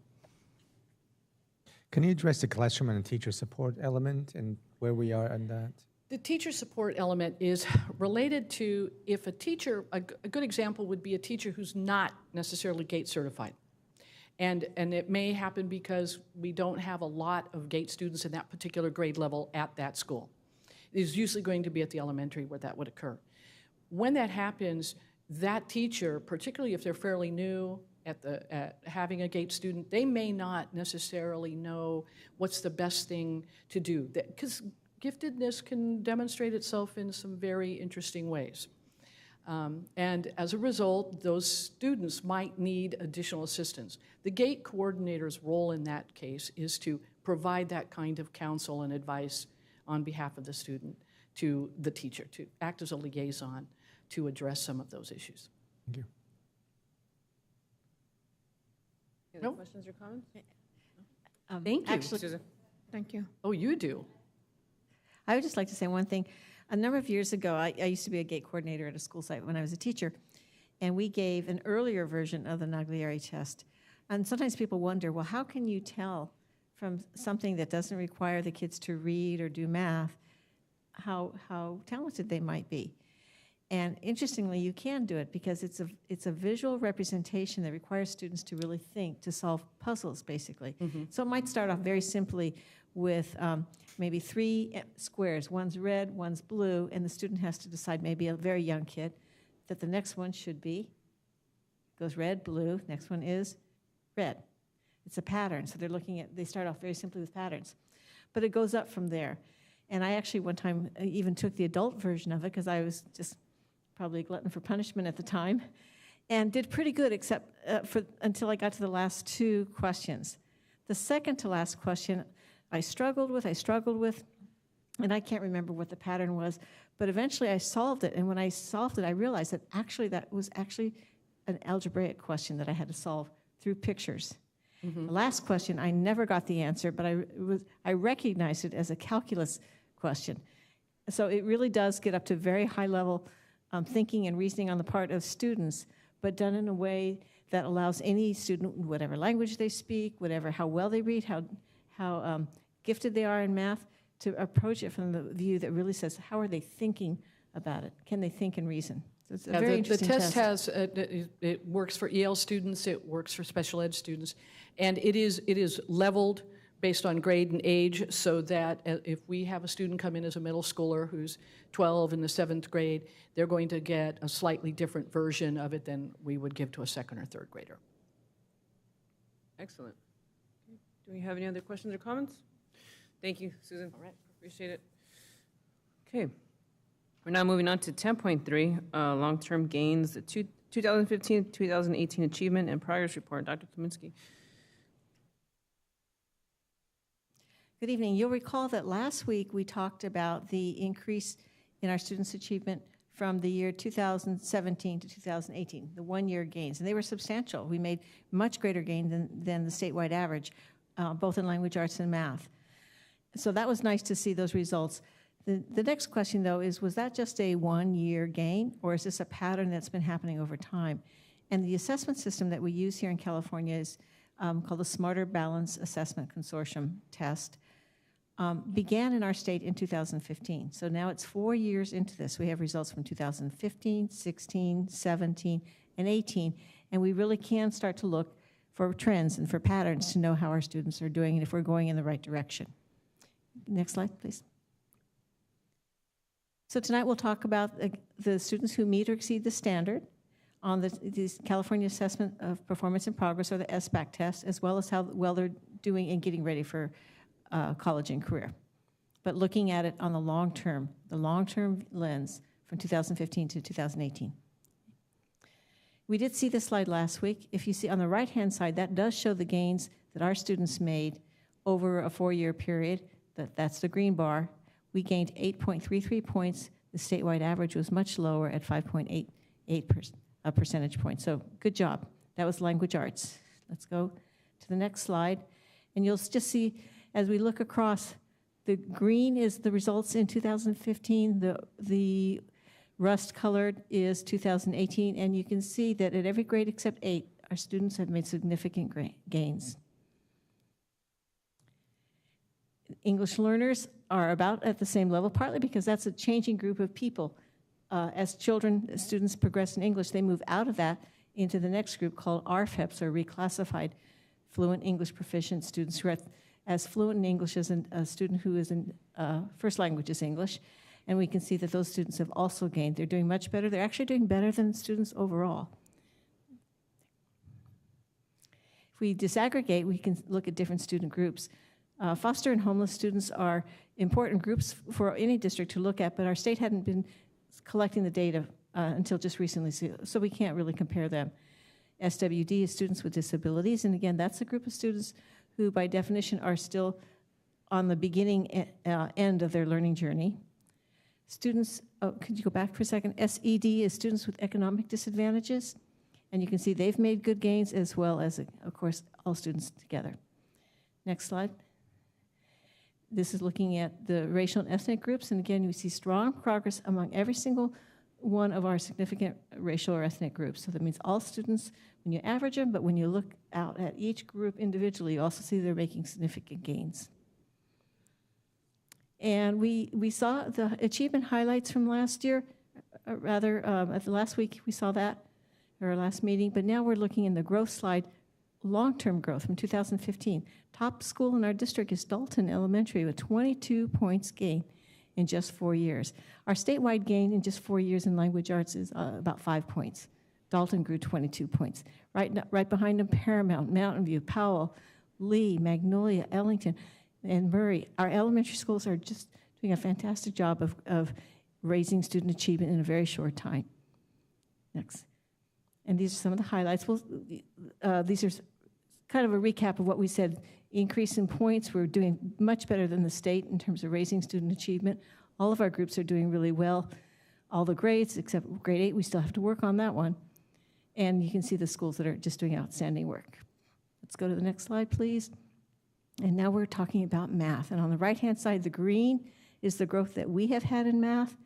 Can you address the classroom and teacher support element and where we are on that? The teacher support element is related to if a teacher, a good example would be a teacher who's not necessarily GATE certified. And it may happen because we don't have a lot of GATE students in that particular grade level at that school. It is usually going to be at the elementary where that would occur. When that happens, that teacher, particularly if they're fairly new at having a GATE student, they may not necessarily know what's the best thing to do. Because giftedness can demonstrate itself in some very interesting ways. And as a result, those students might need additional assistance. The GATE coordinator's role in that case is to provide that kind of counsel and advice on behalf of the student to the teacher, to act as a liaison to address some of those issues. Thank you. Any other questions or comments? Thank you. Actually, Susan. Thank you. Oh, you do? I would just like to say one thing. A number of years ago, I used to be a GATE coordinator at a school site when I was a teacher, and we gave an earlier version of the Naglieri test. And sometimes people wonder, well, how can you tell from something that doesn't require the kids to read or do math how talented they might be? And interestingly, you can do it because it's a visual representation that requires students to really think, to solve puzzles, basically. Mm-hmm. So it might start off very simply with maybe 3 squares. One's red, one's blue, and the student has to decide, maybe a very young kid, that the next one should be, goes red, blue, next one is red. It's a pattern, so they start off very simply with patterns. But it goes up from there. And I actually one time even took the adult version of it, because I was just probably a glutton for punishment at the time, and did pretty good except until I got to the last 2 questions. The second to last question, I struggled with, and I can't remember what the pattern was, but eventually I solved it, and when I solved it, I realized that that was actually an algebraic question that I had to solve through pictures. Mm-hmm. The last question, I never got the answer, but I recognized it as a calculus question. So it really does get up to very high level thinking and reasoning on the part of students, but done in a way that allows any student, whatever language they speak, how well they read, how gifted they are in math, to approach it from the view that really says, how are they thinking about it? Can they think and reason? So it's a Yeah, very the interesting test has, it works for EL students, it works for special ed students, and it is leveled based on grade and age, so that if we have a student come in as a middle schooler who's 12 in the 7th grade, they're going to get a slightly different version of it than we would give to a 2nd or 3rd grader. Excellent. Do we have any other questions or comments? Thank you, Susan. All right. Appreciate it. Okay. We're now moving on to 10.3, long-term gains, the 2015-2018 Achievement and Progress Report. Dr. Kaminsky. Good evening. You'll recall that last week we talked about the increase in our students' achievement from the year 2017 to 2018, the one-year gains, and they were substantial. We made much greater gain than the statewide average, both in language arts and math. So that was nice to see those results. The next question, though, is was that just a one-year gain, or is this a pattern that's been happening over time? And the assessment system that we use here in California is called the Smarter Balance Assessment Consortium test. Began in our state in 2015. So now it's 4 years into this. We have results from 2015, 16, 17, and 18, and we really can start to look for trends and for patterns to know how our students are doing and if we're going in the right direction. Next slide, please. So tonight we'll talk about the students who meet or exceed the standard on the California Assessment of Performance and Progress, or the SBAC test, as well as how well they're doing in getting ready for college and career. But looking at it on the long-term lens from 2015 to 2018. We did see this slide last week. If you see on the right-hand side, that does show the gains that our students made over a 4-year period. That's the green bar. We gained 8.33 points. The statewide average was much lower at 5.88 percentage points. So good job. That was language arts. Let's go to the next slide. And you'll just see, as we look across, the green is the results in 2015. The rust-colored is 2018. And you can see that at every grade except 8, our students have made significant gains. English learners are about at the same level, partly because that's a changing group of people. As students progress in English, they move out of that into the next group called RFEPs, or reclassified fluent English proficient students, who are as fluent in English as a student who is in first language is English. And we can see that those students have also gained. They're doing much better. They're actually doing better than students overall. If we disaggregate, we can look at different student groups. Foster and homeless students are important groups for any district to look at, but our state hadn't been collecting the data until just recently, so we can't really compare them. SWD is students with disabilities, and again, that's a group of students who by definition are still on the beginning end of their learning journey. Students, could you go back for a second? SED is students with economic disadvantages, and you can see they've made good gains, as well as, of course, all students together. Next slide. This is looking at the racial and ethnic groups, and again, we see strong progress among every single one of our significant racial or ethnic groups. So that means all students, when you average them, but when you look out at each group individually, you also see they're making significant gains. And we saw the achievement highlights from last year, at the last week we saw that, or our last meeting, but now we're looking in the growth slide, long-term growth from 2015. Top school in our district is Dalton Elementary with 22 points gain in just 4 years. Our statewide gain in just 4 years in language arts is about 5 points. Dalton grew 22 points. Right behind them, Paramount, Mountain View, Powell, Lee, Magnolia, Ellington, and Murray. Our elementary schools are just doing a fantastic job of raising student achievement in a very short time. Next. And these are some of the highlights. Well, these are kind of a recap of what we said. Increase in points, we're doing much better than the state in terms of raising student achievement. All of our groups are doing really well. All the grades, except grade 8, we still have to work on that one. And you can see the schools that are just doing outstanding work. Let's go to the next slide, please. And now we're talking about math. And on the right-hand side, the green is the growth that we have had in math,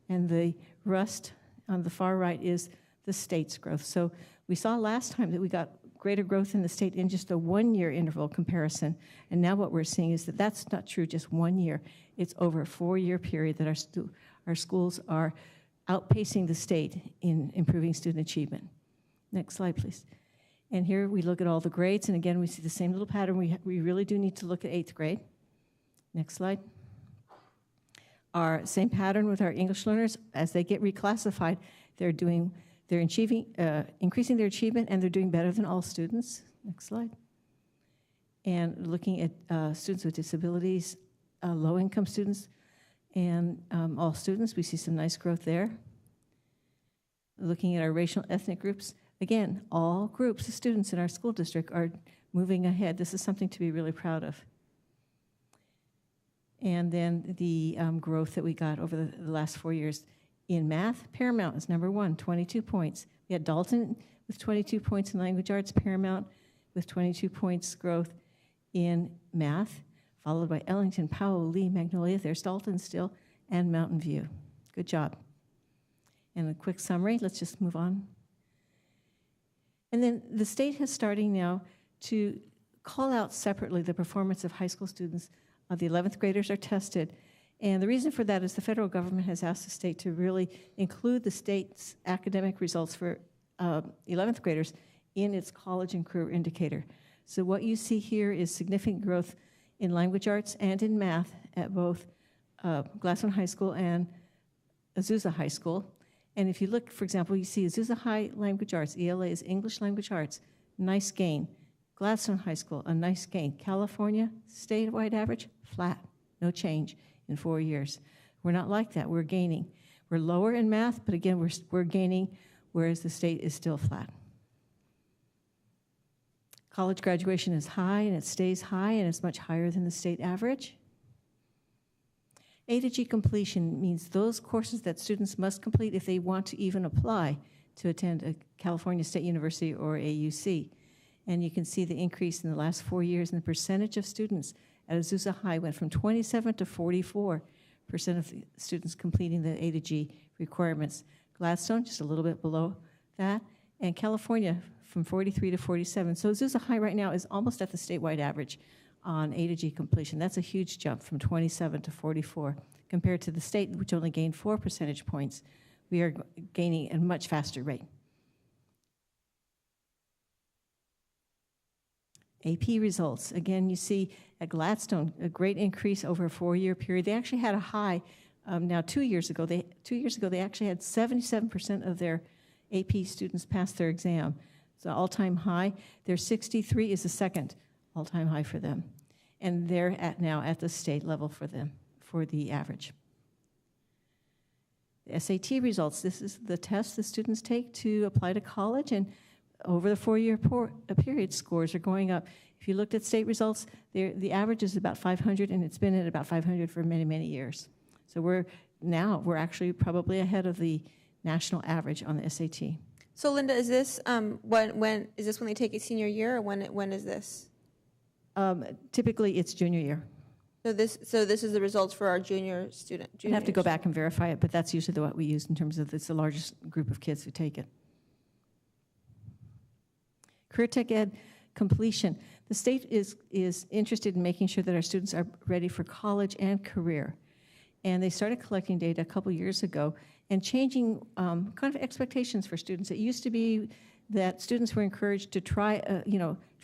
and the rust on the far right is the state's growth. So we saw last time that we got greater growth in the state in just a 1-year interval comparison. And now what we're seeing is that that's not true just 1 year. It's over a 4-year period that our schools are outpacing the state in improving student achievement. Next slide, please. And here we look at all the grades, and again, we see the same little pattern. We really do need to look at 8th grade. Next slide. Our same pattern with our English learners. As they get reclassified, they're achieving, increasing their achievement, and they're doing better than all students. Next slide. And looking at students with disabilities, low-income students, and all students, we see some nice growth there. Looking at our racial and ethnic groups, again, all groups of students in our school district are moving ahead. This is something to be really proud of. And then the growth that we got over the last 4 years. In math, Paramount is number 1, 22 points. We had Dalton with 22 points in language arts, Paramount with 22 points growth in math, followed by Ellington, Powell, Lee, Magnolia, there's Dalton still, and Mountain View. Good job. And a quick summary, let's just move on. And then the state is starting now to call out separately the performance of high school students. The 11th graders are tested. And the reason for that is the federal government has asked the state to really include the state's academic results for 11th graders in its college and career indicator. So what you see here is significant growth in language arts and in math at both Gladstone High School and Azusa High School. And if you look, for example, you see Azusa High Language Arts, ELA is English Language Arts, nice gain. Gladstone High School, a nice gain. California, statewide average, flat, no change in 4 years. We're not like that, we're gaining. We're lower in math, but again, we're gaining, whereas the state is still flat. College graduation is high, and it stays high, and it's much higher than the state average. A to G completion means those courses that students must complete if they want to even apply to attend a California State University or AUC. And you can see the increase in the last 4 years, and the percentage of students at Azusa High went from 27 to 44% of the students completing the A to G requirements. Gladstone, just a little bit below that, and California from 43 to 47. So Azusa High right now is almost at the statewide average on A to G completion. That's a huge jump from 27 to 44 compared to the state, which only gained 4 percentage points. We are gaining at a much faster rate. AP results. Again, you see at Gladstone a great increase over a 4-year period. They actually had a high. Now, 2 years ago, they actually had 77% of their AP students pass their exam. It's an all-time high. Their 63 is the second all-time high for them, and they're now at the state level for them for the average. The SAT results. This is the test the students take to apply to college, and over the 4-year period, scores are going up. If you looked at state results, the average is about 500, and it's been at about 500 for many, many years. So we're actually probably ahead of the national average on the SAT. So Linda, is this when is this when they take a senior year, or when is this? Typically, it's junior year. So this is the results for our junior student. I'd have to go back and verify it, but that's usually what we use in terms of it's the largest group of kids who take it. Career Tech Ed completion. The state is interested in making sure that our students are ready for college and career. And they started collecting data a couple years ago and changing kind of expectations for students. It used to be that students were encouraged to try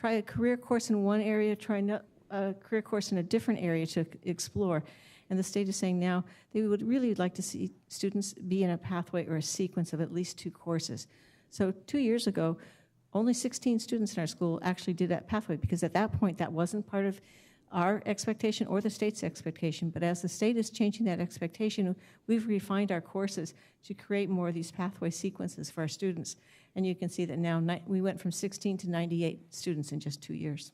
a career course in one area, try a career course in a different area to explore. And the state is saying now they would really like to see students be in a pathway or a sequence of at least 2 courses. So 2 years ago, only 16 students in our school actually did that pathway, because at that point that wasn't part of our expectation or the state's expectation. But as the state is changing that expectation, we've refined our courses to create more of these pathway sequences for our students. And you can see that now we went from 16 to 98 students in just 2 years.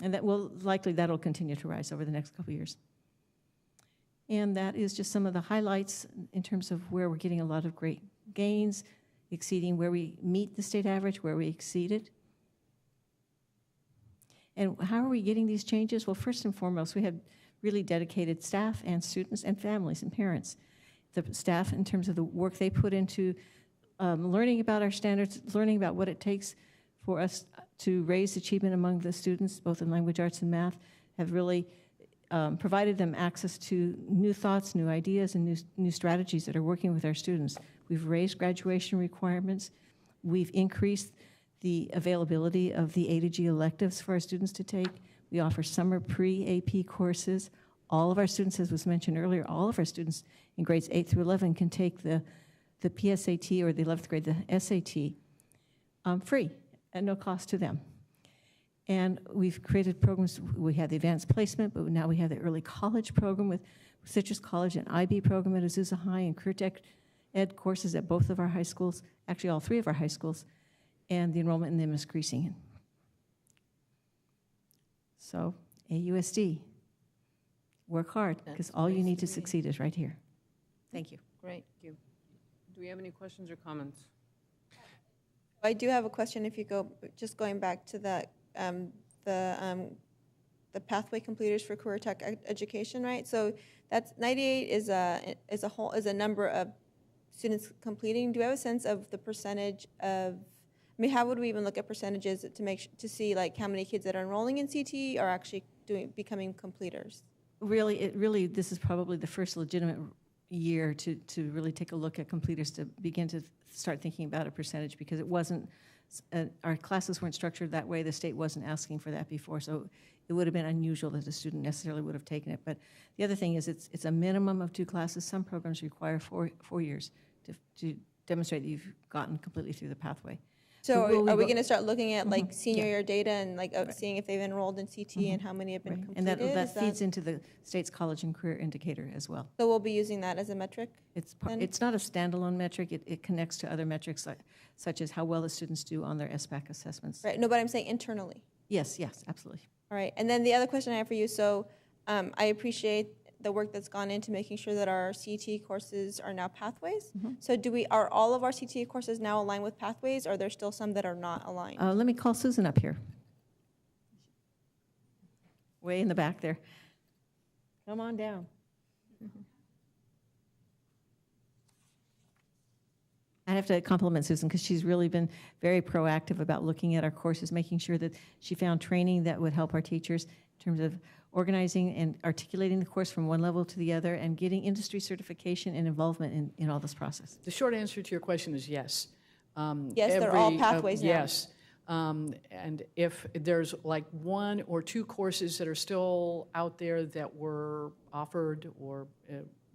And that'll continue to rise over the next couple years. And that is just some of the highlights in terms of where we're getting a lot of great gains, exceeding where we meet the state average, where we exceed it. And how are we getting these changes? Well, first and foremost, we have really dedicated staff and students and families and parents. The staff, in terms of the work they put into learning about our standards, learning about what it takes for us to raise achievement among the students, both in language arts and math, have really provided them access to new thoughts, new ideas, and new strategies that are working with our students. We've raised graduation requirements. We've increased the availability of the A to G electives for our students to take. We offer summer pre-AP courses. All of our students, as was mentioned earlier, all of our students in grades 8 through 11 can take the PSAT or the 11th grade, the SAT, free at no cost to them. And we've created programs. We had the advanced placement, but now we have the early college program with Citrus College and IB program at Azusa High and Career Tech Ed courses at both of our high schools, actually all 3 of our high schools, and the enrollment in them is increasing. So AUSD, work hard, because all you need to succeed is right here. Thank you. Great, thank you. Do we have any questions or comments? I do have a question. If you go, just going back to that, the pathway completers for career tech education, right? So that's 98 is a number of students completing. Do you have a sense of the percentage of? I mean, how would we even look at percentages to see like how many kids that are enrolling in CTE are actually becoming completers? Really, this is probably the first legitimate year to really take a look at completers, to begin to start thinking about a percentage, because it wasn't, our classes weren't structured that way. The state wasn't asking for that before, so it would have been unusual that a student necessarily would have taken it. But the other thing is it's a minimum of 2 classes. Some programs require 4 years to demonstrate that you've gotten completely through the pathway. So are we going to start looking at like senior year data and like seeing if they've enrolled in CTE and how many have been completed? And that feeds into the state's college and career indicator as well. So we'll be using that as a metric? It's not a standalone metric. It connects to other metrics such as how well the students do on their SBAC assessments. Right. No, but I'm saying internally. Yes, absolutely. All right. And then the other question I have for you, so I appreciate the work that's gone into making sure that our CTE courses are now pathways. So are all of our CTE courses now aligned with pathways, or are there still some that are not aligned? Let me call Susan up here. Way in the back there. Come on down. I have to compliment Susan because she's really been very proactive about looking at our courses, making sure that she found training that would help our teachers in terms of organizing and articulating the course from one level to the other, and getting industry certification and involvement in all this process. The short answer to your question is yes. Yes, they're all pathways now. Yes. And if there's like 1 or 2 courses that are still out there that were offered or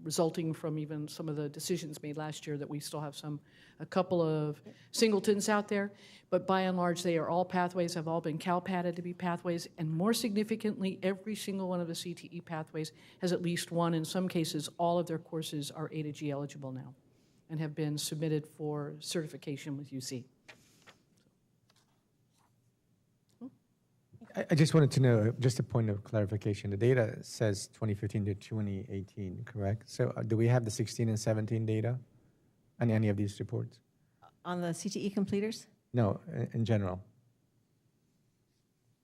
resulting from even some of the decisions made last year, that we still have a couple of singletons out there, but by and large they are all pathways, have all been CalPATed to be pathways, and more significantly, every single one of the CTE pathways has at least one, in some cases all of their courses are A to G eligible now and have been submitted for certification with UC. I just wanted to know, just a point of clarification. The data says 2015 to 2018, correct? So do we have the 16 and 17 data on any of these reports? On the CTE completers? No, in general.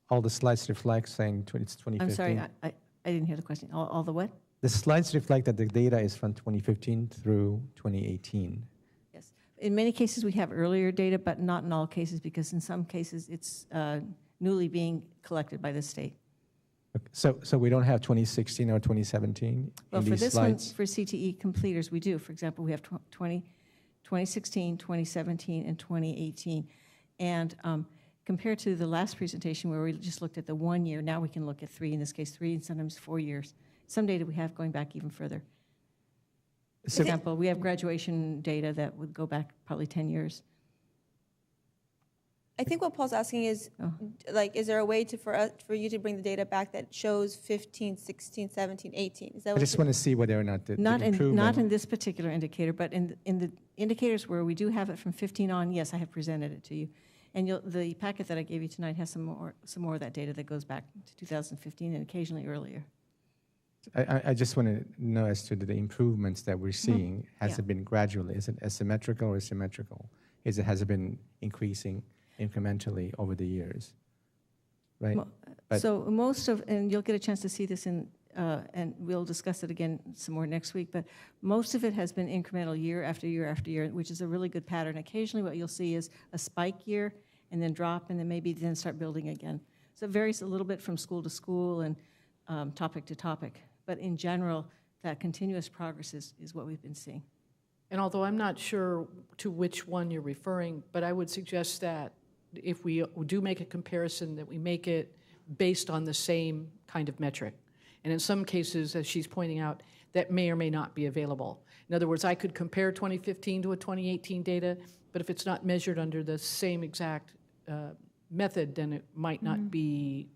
All the slides reflect saying it's 2015. I'm sorry, I didn't hear the question. All the what? The slides reflect that the data is from 2015 through 2018. Yes. In many cases, we have earlier data, but not in all cases, because in some cases, it's newly being collected by the state. Okay. So we don't have 2016 or 2017 well, in for these this slides? one, for CTE completers, we do. For example, we have 2016, 2017, and 2018. And compared to the last presentation where we just looked at the 1 year, now we can look at 3, in this case 3 and sometimes 4 years. Some data we have going back even further. For example, we have graduation data that would go back probably 10 years. I think what Paul's asking is, like, is there a way for you to bring the data back that shows 15, 16, 17, 18? Is that I just want to see whether or not the improvement... Not in this particular indicator, but in the indicators where we do have it from 15 on, yes, I have presented it to you. And the packet that I gave you tonight has some more of that data that goes back to 2015 and occasionally earlier. I just want to know as to the improvements that we're seeing. Has it been gradually? Is it asymmetrical or symmetrical? Has it been increasing incrementally over the years, right? So most of, and you'll get a chance to see this in, and we'll discuss it again some more next week, but most of it has been incremental year after year after year, which is a really good pattern. Occasionally what you'll see is a spike year and then drop and then maybe then start building again. So it varies a little bit from school to school, topic to topic. But in general, that continuous progress is what we've been seeing. And although I'm not sure to which one you're referring, but I would suggest that if we do make a comparison, that we make it based on the same kind of metric. And in some cases, as she's pointing out, that may or may not be available. In other words, I could compare 2015 to a 2018 data, but if it's not measured under the same exact method, then it might not be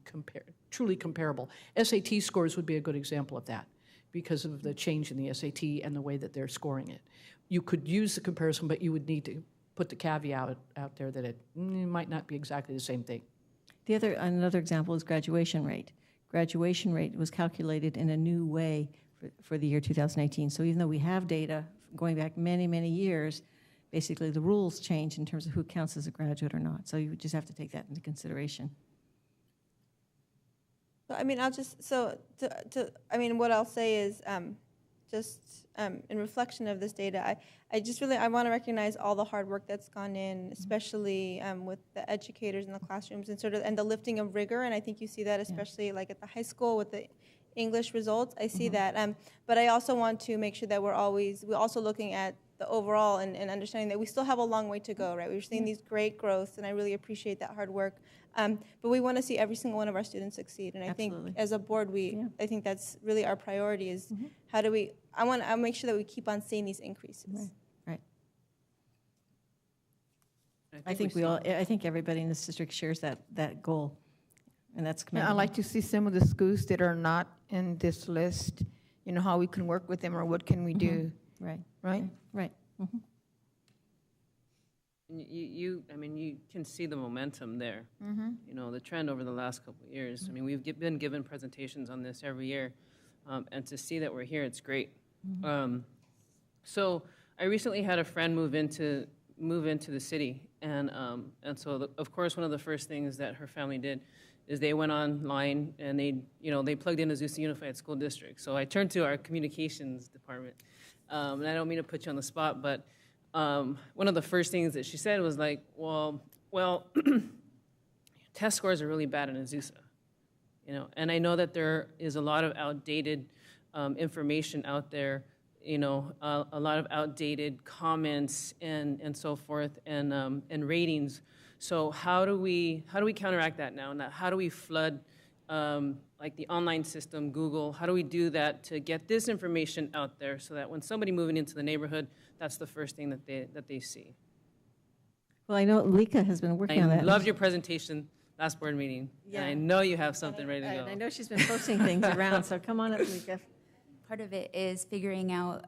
truly comparable. SAT scores would be a good example of that because of the change in the SAT and the way that they're scoring it. You could use the comparison, but you would need to put the caveat out there that it might not be exactly the same thing. Another example is graduation rate. Graduation rate was calculated in a new way for the year 2018. So even though we have data going back many, many years, basically the rules change in terms of who counts as a graduate or not. So you just have to take that into consideration. I mean, what I'll say is in reflection of this data, I want to recognize all the hard work that's gone in, especially with the educators in the classrooms and the lifting of rigor. And I think you see that especially like at the high school with the English results. I see that. But I also want to make sure that we're also looking at the overall and understanding that we still have a long way to go, right? We're seeing these great growths, and I really appreciate that hard work. But we want to see every single one of our students succeed. And I think as a board, I think that's really our priority is how do we, I make sure that we keep on seeing these increases. Right. I think everybody in this district shares that goal, and that's commendable. I'd like to see some of the schools that are not in this list, how we can work with them or what can we do. Right. Right? Right. Mm-hmm. You can see the momentum there. The trend over the last couple of years. I mean, we've been given presentations on this every year, and to see that we're here, it's great. So I recently had a friend move into the city, and so of course one of the first things that her family did is they went online and they plugged in Azusa Unified School District. So I turned to our communications department, and I don't mean to put you on the spot, but one of the first things that she said was like, well, test scores are really bad in Azusa, and I know that there is a lot of outdated information out there, a lot of outdated comments and so forth, and ratings. So how do we counteract that now? How do we flood like the online system, Google? How do we do that to get this information out there so that when somebody moving into the neighborhood, that's the first thing that they see? Well, I know Lika has been working on that. I loved your presentation last board meeting. Yeah. And I know you have something ready to go. I know she's been posting things around, so come on up, Lika. Part of it is figuring out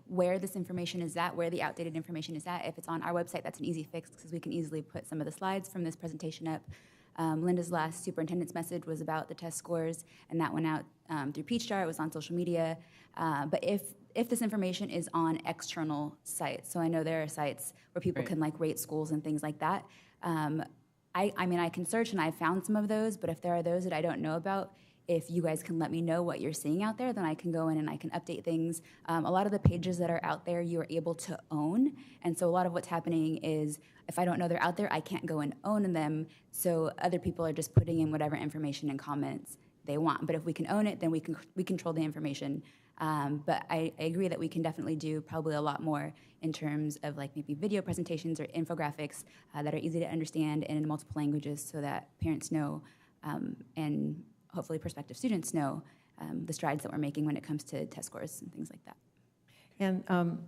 where this information is at, where the outdated information is at. If it's on our website, that's an easy fix because we can easily put some of the slides from this presentation up. Linda's last superintendent's message was about the test scores, and that went out through Peachjar. It was on social media. But if this information is on external sites, so I know there are sites where people can rate schools and things like that. I can search, and I've found some of those, but if there are those that I don't know about, if you guys can let me know what you're seeing out there, then I can go in and I can update things. A lot of the pages that are out there, you are able to own. And so a lot of what's happening is if I don't know they're out there, I can't go and own them. So other people are just putting in whatever information and comments they want. But if we can own it, then we control the information. But I agree that we can definitely do probably a lot more in terms of maybe video presentations or infographics that are easy to understand and in multiple languages so that parents know and hopefully prospective students know the strides that we're making when it comes to test scores and things like that. And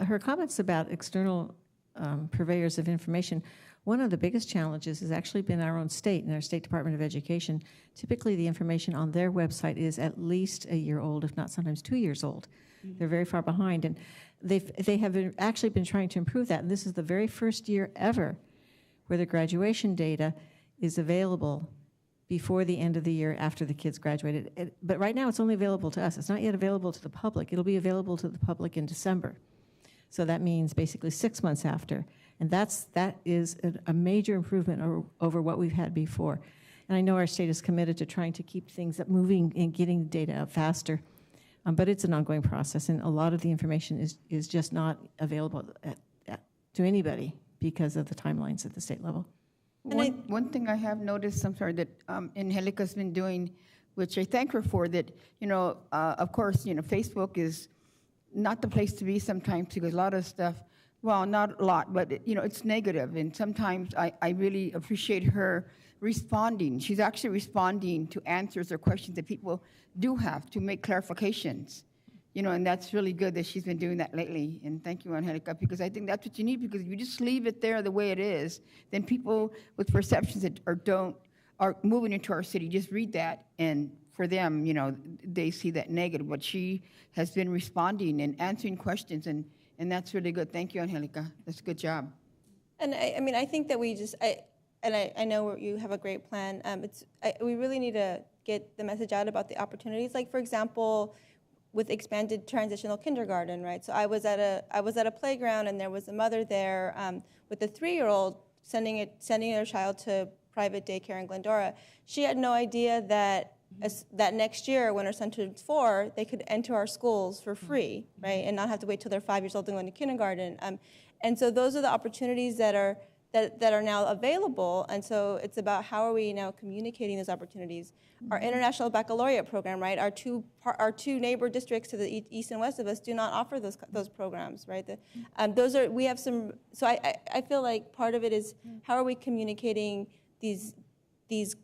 her comments about external purveyors of information, one of the biggest challenges has actually been our own state and our State Department of Education. Typically the information on their website is at least a year old, if not sometimes 2 years old. Mm-hmm. They're very far behind, and they have actually been trying to improve that, and this is the very first year ever where the graduation data is available before the end of the year after the kids graduated. But right now it's only available to us. It's not yet available to the public. It'll be available to the public in December. So that means basically 6 months after. And that is a major improvement over what we've had before. And I know our state is committed to trying to keep things up moving and getting data out faster. But it's an ongoing process, and a lot of the information is just not available to anybody because of the timelines at the state level. One thing I have noticed, I'm sorry, that Angelica's been doing which I thank her for. That, of course, Facebook is not the place to be sometimes because a lot of stuff, well, not a lot, but it's negative. And sometimes I really appreciate her responding. She's actually responding to answers or questions that people do have to make clarifications. And that's really good that she's been doing that lately. And thank you, Angelica, because I think that's what you need, because if you just leave it there the way it is, then people with perceptions that are moving into our city just read that, and for them, they see that negative. But she has been responding and answering questions, and that's really good. Thank you, Angelica. That's a good job. And I think that I know you have a great plan. We really need to get the message out about the opportunities. Like, for example, with expanded transitional kindergarten, right? So I was at a playground, and there was a mother there with a 3-year-old sending their child to private daycare in Glendora. She had no idea that that next year, when her son turns 4, they could enter our schools for free, right, and not have to wait till they're 5 years old and go into kindergarten. And so those are the opportunities that are now available. And so it's about how are we now communicating those opportunities. Our International Baccalaureate program, right? Our two neighbor districts to the east and west of us do not offer those programs, right? We have some. So I feel like part of it is how are we communicating these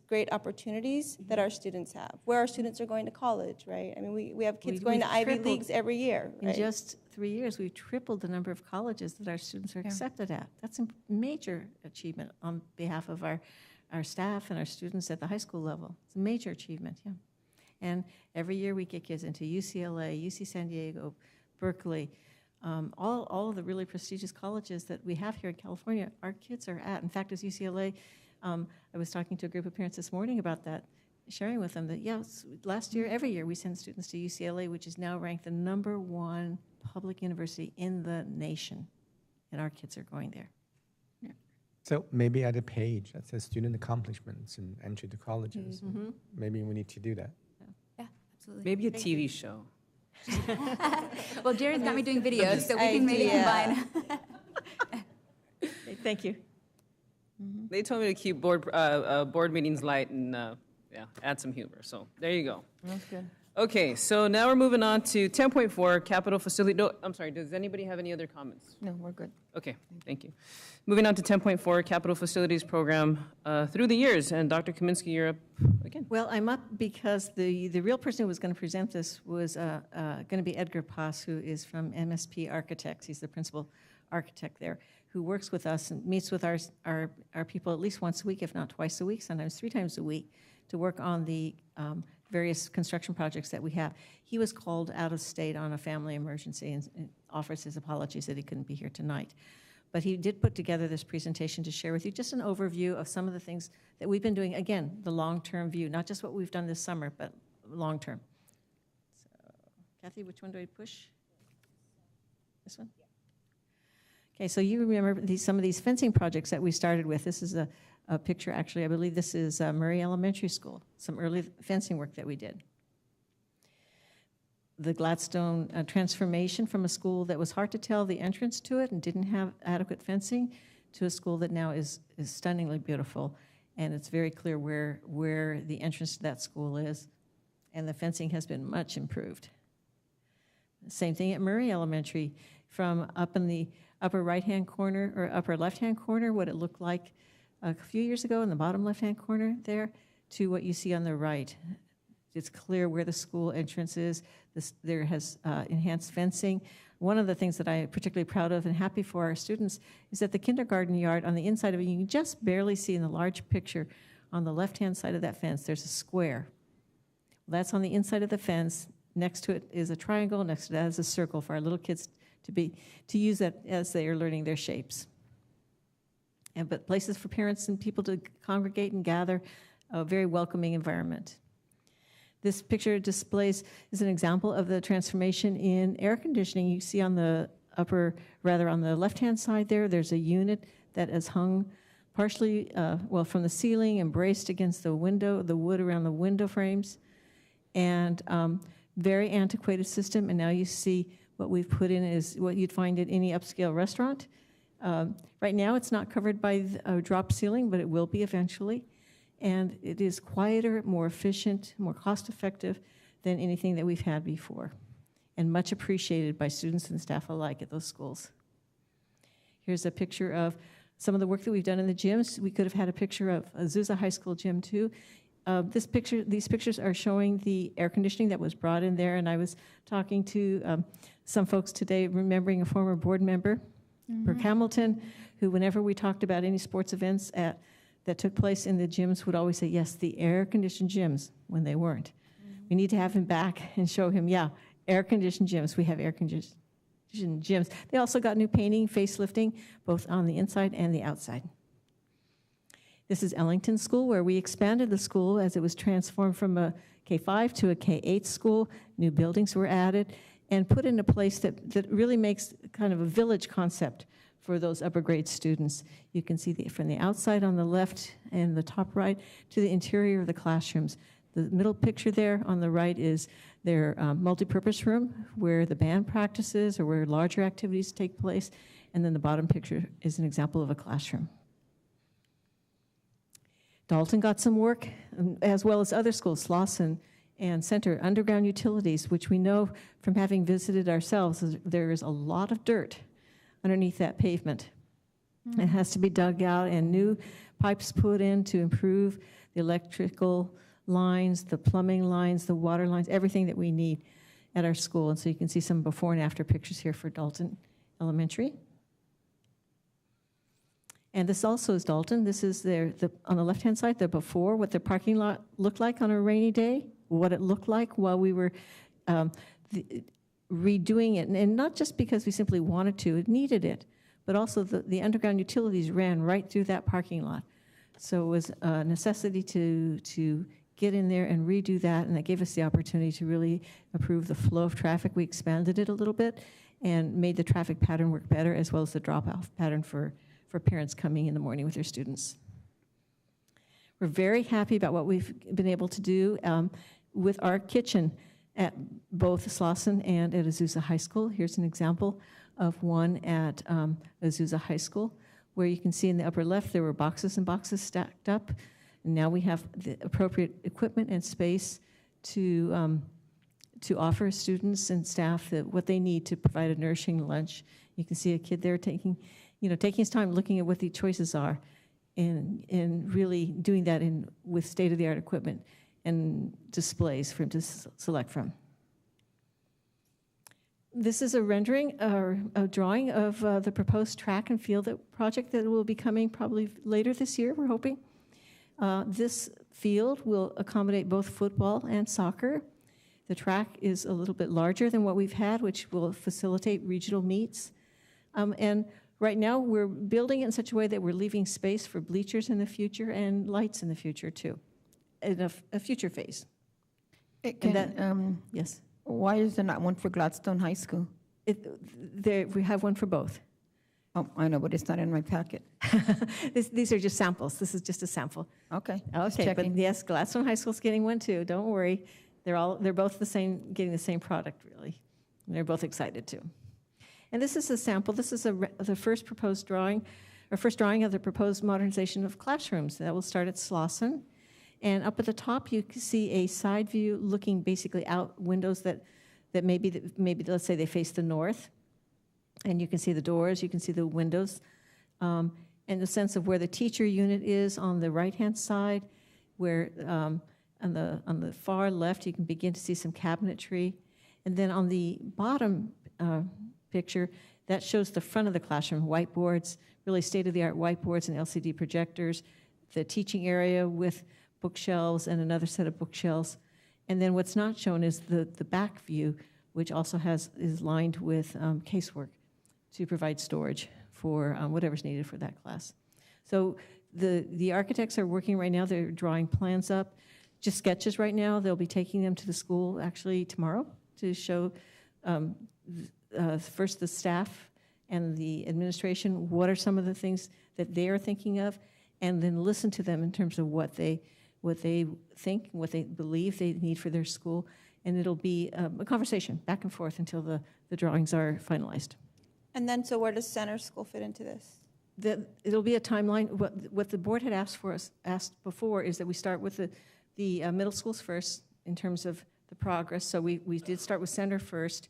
great opportunities that our students have, where our students are going to college, right? I mean, we have kids going to Ivy Leagues every year, right? In just 3 years, we've tripled the number of colleges that our students are accepted at. That's a major achievement on behalf of our staff and our students at the high school level. It's a major achievement, yeah. And every year we get kids into UCLA, UC San Diego, Berkeley, all of the really prestigious colleges that we have here in California, our kids are at. In fact, as UCLA, I was talking to a group of parents this morning about that, sharing with them that, last year, every year, we send students to UCLA, which is now ranked the #1 public university in the nation, and our kids are going there. Yeah. So maybe add a page that says student accomplishments and entry to colleges. Mhm. Maybe we need to do that. Yeah, absolutely. Maybe a TV show. Well, Jared's got me doing videos, so we can maybe combine. Okay, thank you. They told me to keep board meetings light and add some humor. So there you go. That's good. Okay, so now we're moving on to 10.4, capital facility. No, I'm sorry, does anybody have any other comments? No, we're good. Okay, thank you. Moving on to 10.4, capital facilities program through the years. And Dr. Kaminsky, you're up again. Well, I'm up because the real person who was going to present this was going to be Edgar Paz, who is from MSP Architects. He's the principal architect there, who works with us and meets with our people at least once a week, if not twice a week, sometimes 3 times a week, to work on the various construction projects that we have. He was called out of state on a family emergency and offers his apologies that he couldn't be here tonight. But he did put together this presentation to share with you just an overview of some of the things that we've been doing. Again, the long-term view, not just what we've done this summer, but long-term. So, Kathy, which one do I push? This one? Okay, so you remember some of these fencing projects that we started with. This is a picture, actually, I believe this is Murray Elementary School, some early fencing work that we did. The Gladstone transformation from a school that was hard to tell the entrance to it and didn't have adequate fencing to a school that now is stunningly beautiful, and it's very clear where the entrance to that school is, and the fencing has been much improved. Same thing at Murray Elementary, from up in the upper right-hand corner or upper left-hand corner, what it looked like a few years ago in the bottom left-hand corner there, to what you see on the right. It's clear where the school entrance is. There has enhanced fencing. One of the things that I'm particularly proud of and happy for our students is that the kindergarten yard, on the inside of it, you can just barely see in the large picture on the left-hand side of that fence, there's a square. That's on the inside of the fence. Next to it is a triangle. Next to that is a circle for our little kids to use that as they are learning their shapes. But places for parents and people to congregate and gather, a very welcoming environment. This picture is an example of the transformation in air conditioning. You see on the on the left-hand side there's a unit that is hung partially, from the ceiling and braced against the window, the wood around the window frames, and very antiquated system. And now you see what we've put in is what you'd find at any upscale restaurant. Right now, it's not covered by a drop ceiling, but it will be eventually. and it is quieter, more efficient, more cost-effective than anything that we've had before, and much appreciated by students and staff alike at those schools. Here's a picture of some of the work that we've done in the gyms. We could have had a picture of Azusa High School gym too. These pictures are showing the air conditioning that was brought in there, and I was talking to some folks today, remembering a former board member, Burke Hamilton, who whenever we talked about any sports events that took place in the gyms would always say, yes, the air-conditioned gyms, when they weren't. We need to have him back and show him, yeah, air-conditioned gyms. We have air-conditioned gyms. They also got new painting, facelifting, both on the inside and the outside. This is Ellington School, where we expanded the school as it was transformed from a K-5 to a K-8 school. New buildings were added and put in a place that really makes kind of a village concept for those upper grade students. You can see from the outside on the left and the top right to the interior of the classrooms. The middle picture there on the right is their multipurpose room where the band practices or where larger activities take place. And then the bottom picture is an example of a classroom. Dalton got some work, as well as other schools, Slauson and Center, underground utilities, which we know from having visited ourselves, there is a lot of dirt underneath that pavement. It has to be dug out and new pipes put in to improve the electrical lines, the plumbing lines, the water lines, everything that we need at our school. And so you can see some before and after pictures here for Dalton Elementary. And this also is Dalton. This is on the left-hand side, the before, what the parking lot looked like on a rainy day, what it looked like while we were redoing it. And not just because we simply wanted to, it needed it, but also the underground utilities ran right through that parking lot. So it was a necessity to get in there and redo that, and that gave us the opportunity to really improve the flow of traffic. We expanded it a little bit and made the traffic pattern work better, as well as the drop-off pattern for parents coming in the morning with their students. We're very happy about what we've been able to do with our kitchen at both Slauson and at Azusa High School. Here's an example of one at Azusa High School, where you can see in the upper left there were boxes and boxes stacked up. And now we have the appropriate equipment and space to offer students and staff what they need to provide a nourishing lunch. You can see a kid there taking his time looking at what the choices are and really doing that with state-of-the-art equipment and displays for him to select from. This is a rendering or a drawing of the proposed track and field project that will be coming probably later this year, we're hoping. This field will accommodate both football and soccer. The track is a little bit larger than what we've had, which will facilitate regional meets. And right now, we're building it in such a way that we're leaving space for bleachers in the future and lights in the future, too, in a future phase. Yes. Why is there not one for Gladstone High School? We have one for both. Oh, I know, but it's not in my packet. These are just samples. This is just a sample. Okay. Okay, but yes, Gladstone High School's getting one, too. Don't worry. They're both getting the same product, really. And they're both excited, too. And this is a sample. This is the first proposed drawing, or first drawing of the proposed modernization of classrooms. That will start at Slauson. And up at the top, you can see a side view looking basically out windows that maybe let's say they face the north. And you can see the doors, you can see the windows. And the sense of where the teacher unit is on the right-hand side, where on the far left, you can begin to see some cabinetry. And then on the bottom picture, that shows the front of the classroom, whiteboards, really state-of-the-art whiteboards and LCD projectors, the teaching area with bookshelves and another set of bookshelves. And then what's not shown is the back view, which also is lined with casework to provide storage for whatever's needed for that class. So the architects are working right now. They're drawing plans up, just sketches right now. They'll be taking them to the school actually tomorrow to show first the staff and the administration what are some of the things that they are thinking of, and then listen to them in terms of what they think, what they believe they need for their school. And it'll be a conversation back and forth until the drawings are finalized. And then, so where does Center School fit into this? it'll be a timeline. What the board had asked before is that we start with the middle schools first in terms of the progress. So we did start with Center first.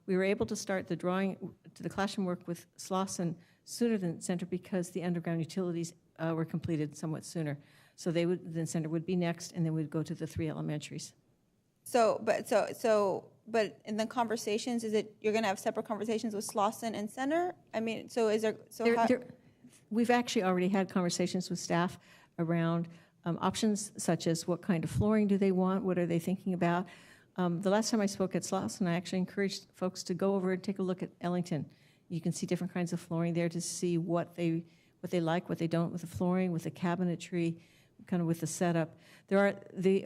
We were able to start the classroom work with Slauson sooner than Center because the underground utilities were completed somewhat sooner. So then Center would be next, and then we'd go to the 3 elementaries. But in the conversations, is it you're going to have separate conversations with Slauson and Center? I mean, so is there? We've actually already had conversations with staff around options such as what kind of flooring do they want, what are they thinking about. The last time I spoke at Slauson, I actually encouraged folks to go over and take a look at Ellington. You can see different kinds of flooring there to see what they like, what they don't with the flooring, with the cabinetry, kind of with the setup. We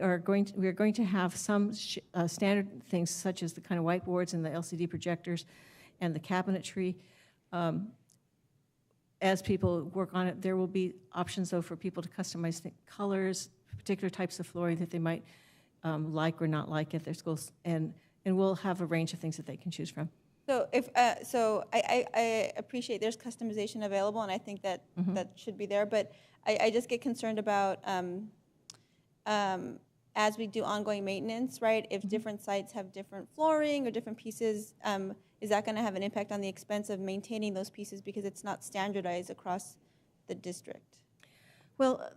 are going to have some standard things such as the kind of whiteboards and the LCD projectors and the cabinetry. As people work on it, there will be options though for people to customize the colors, particular types of flooring that they might like or not like at their schools, and we'll have a range of things that they can choose from. So I appreciate there's customization available, and I think that that should be there. But I just get concerned about as we do ongoing maintenance, right? If different sites have different flooring or different pieces, is that going to have an impact on the expense of maintaining those pieces because it's not standardized across the district? Well,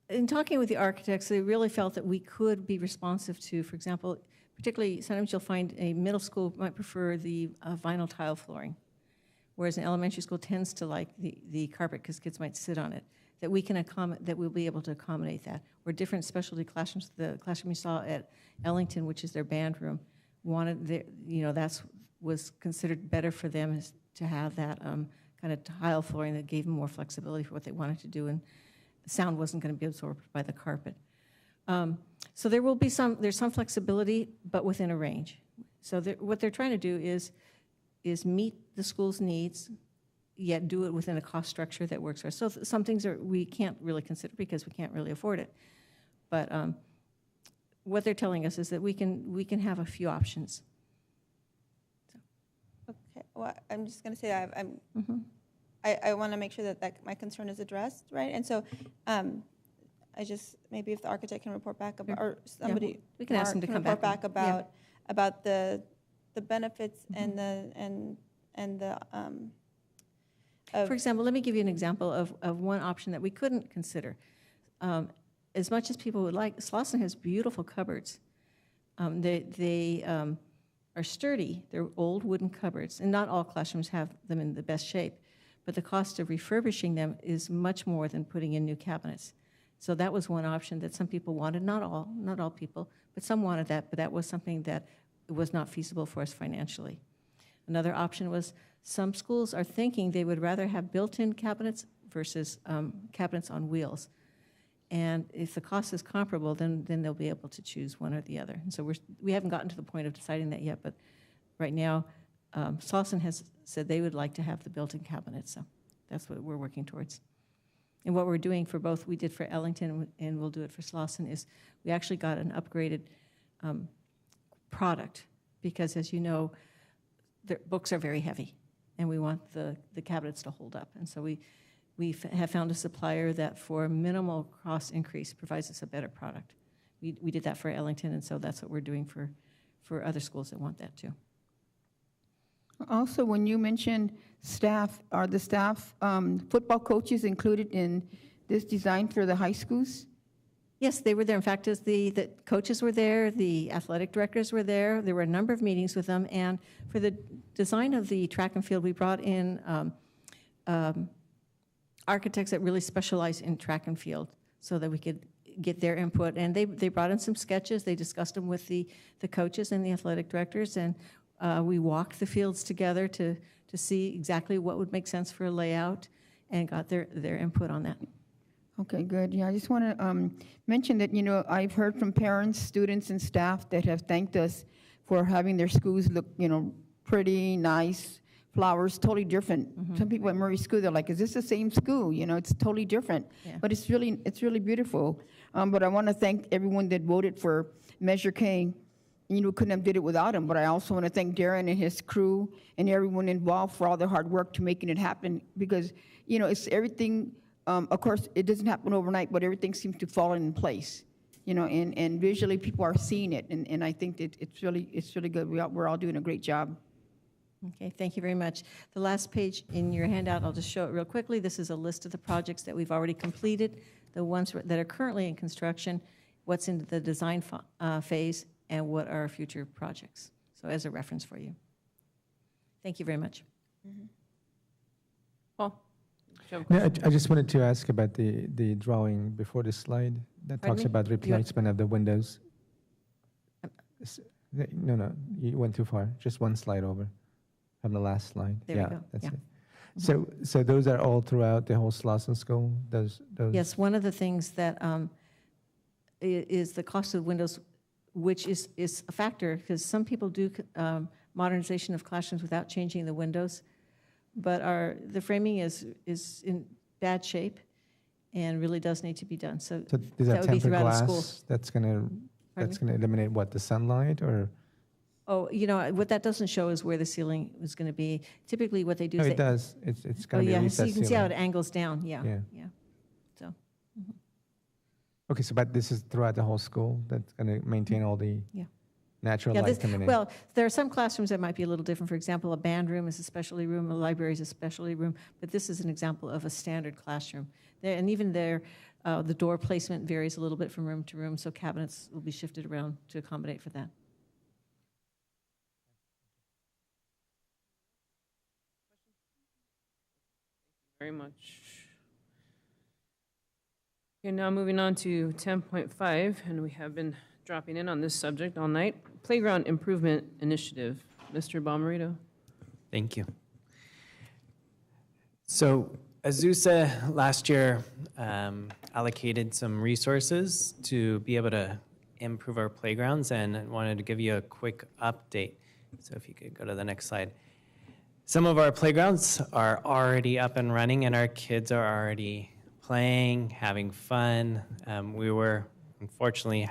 in talking with the architects, they really felt that we could be responsive to, for example, particularly sometimes you'll find a middle school might prefer the vinyl tile flooring, whereas an elementary school tends to like the carpet because kids might sit on it. That we can accommodate, that we'll be able to accommodate that. Or different specialty classrooms. The classroom you saw at Ellington, which is their band room, was considered better for them is to have that kind of tile flooring that gave them more flexibility for what they wanted to do, and the sound wasn't going to be absorbed by the carpet. So there will be there's some flexibility, but within a range. So what they're trying to do is meet the school's needs, yet do it within a cost structure that works for us. So some things we can't really consider because we can't really afford it. But what they're telling us is that we can have a few options. Okay. Well, I'm just going to say I want to make sure that my concern is addressed, right? And so I just maybe if the architect can report back about, or somebody we can ask them to come report back about the benefits and the for example, let me give you an example of one option that we couldn't consider. As much as people would like, Slauson has beautiful cupboards. They are sturdy. They're old wooden cupboards, and not all classrooms have them in the best shape. But the cost of refurbishing them is much more than putting in new cabinets. So that was one option that some people wanted. Not all people, but some wanted that. But that was something that was not feasible for us financially. Another option was some schools are thinking they would rather have built-in cabinets versus cabinets on wheels. And if the cost is comparable, then they'll be able to choose one or the other. And so we haven't gotten to the point of deciding that yet, but right now, Slauson has said they would like to have the built-in cabinets, so that's what we're working towards. And what we're doing for both, we did for Ellington and we'll do it for Slauson, is we actually got an upgraded product because, as you know, the books are very heavy, and we want the cabinets to hold up. And so we have found a supplier that for a minimal cost increase provides us a better product. We did that for Ellington, and so that's what we're doing for other schools that want that too. Also, when you mentioned staff, are the staff football coaches included in this design for the high schools? Yes, they were there. In fact, as the coaches were there, the athletic directors were there. There were a number of meetings with them. And for the design of the track and field, we brought in architects that really specialize in track and field so that we could get their input. And they brought in some sketches. They discussed them with the coaches and the athletic directors. And we walked the fields together to see exactly what would make sense for a layout and got their input on that. Okay, good. Yeah, I just want to mention that, I've heard from parents, students, and staff that have thanked us for having their schools look, pretty, nice, flowers, totally different. Mm-hmm. Some people at Murray School, they're like, is this the same school? It's totally different. Yeah. But it's really beautiful. But I want to thank everyone that voted for Measure K couldn't have did it without him. But I also want to thank Darren and his crew and everyone involved for all their hard work to making it happen, because, it's everything, of course, it doesn't happen overnight, but everything seems to fall in place, and visually people are seeing it. And I think that it's really good. We're all doing a great job. Okay, thank you very much. The last page in your handout, I'll just show it real quickly. This is a list of the projects that we've already completed, the ones that are currently in construction, what's in the design phase, and what are our future projects. So as a reference for you. Thank you very much. Paul? No, I just wanted to ask about the drawing before the slide that Pardon talks me? about replacement of the windows. No, you went too far. Just one slide over from the last slide. There we Yeah, go. that's Yeah. it. So those are all throughout the whole Slauson School? Those? Yes, one of the things that is the cost of windows, which is a factor, because some people do modernization of classrooms without changing the windows, but the framing is in bad shape and really does need to be done. So Is that that would be tempered throughout a school. glass that's going to eliminate what, the sunlight, or? Oh, what that doesn't show is where the ceiling is going to be. Typically, what they do No, is it does. It's going to be yeah, so recessed you can see how it ceiling. angles down. Yeah. Yeah. So. Okay, so but this is throughout the whole school that's going to maintain all the Yeah. natural light coming in? Well, there are some classrooms that might be a little different. For example, a band room is a specialty room, a library is a specialty room, but this is an example of a standard classroom. And even there, the door placement varies a little bit from room to room, so cabinets will be shifted around to accommodate for that. Very much. Okay, now moving on to 10.5, and we have been dropping in on this subject all night. Playground Improvement Initiative. Mr. Bomarito. Thank you. So Azusa last year allocated some resources to be able to improve our playgrounds, and I wanted to give you a quick update. So if you could go to the next slide. Some of our playgrounds are already up and running, and our kids are already playing, having fun. We were unfortunately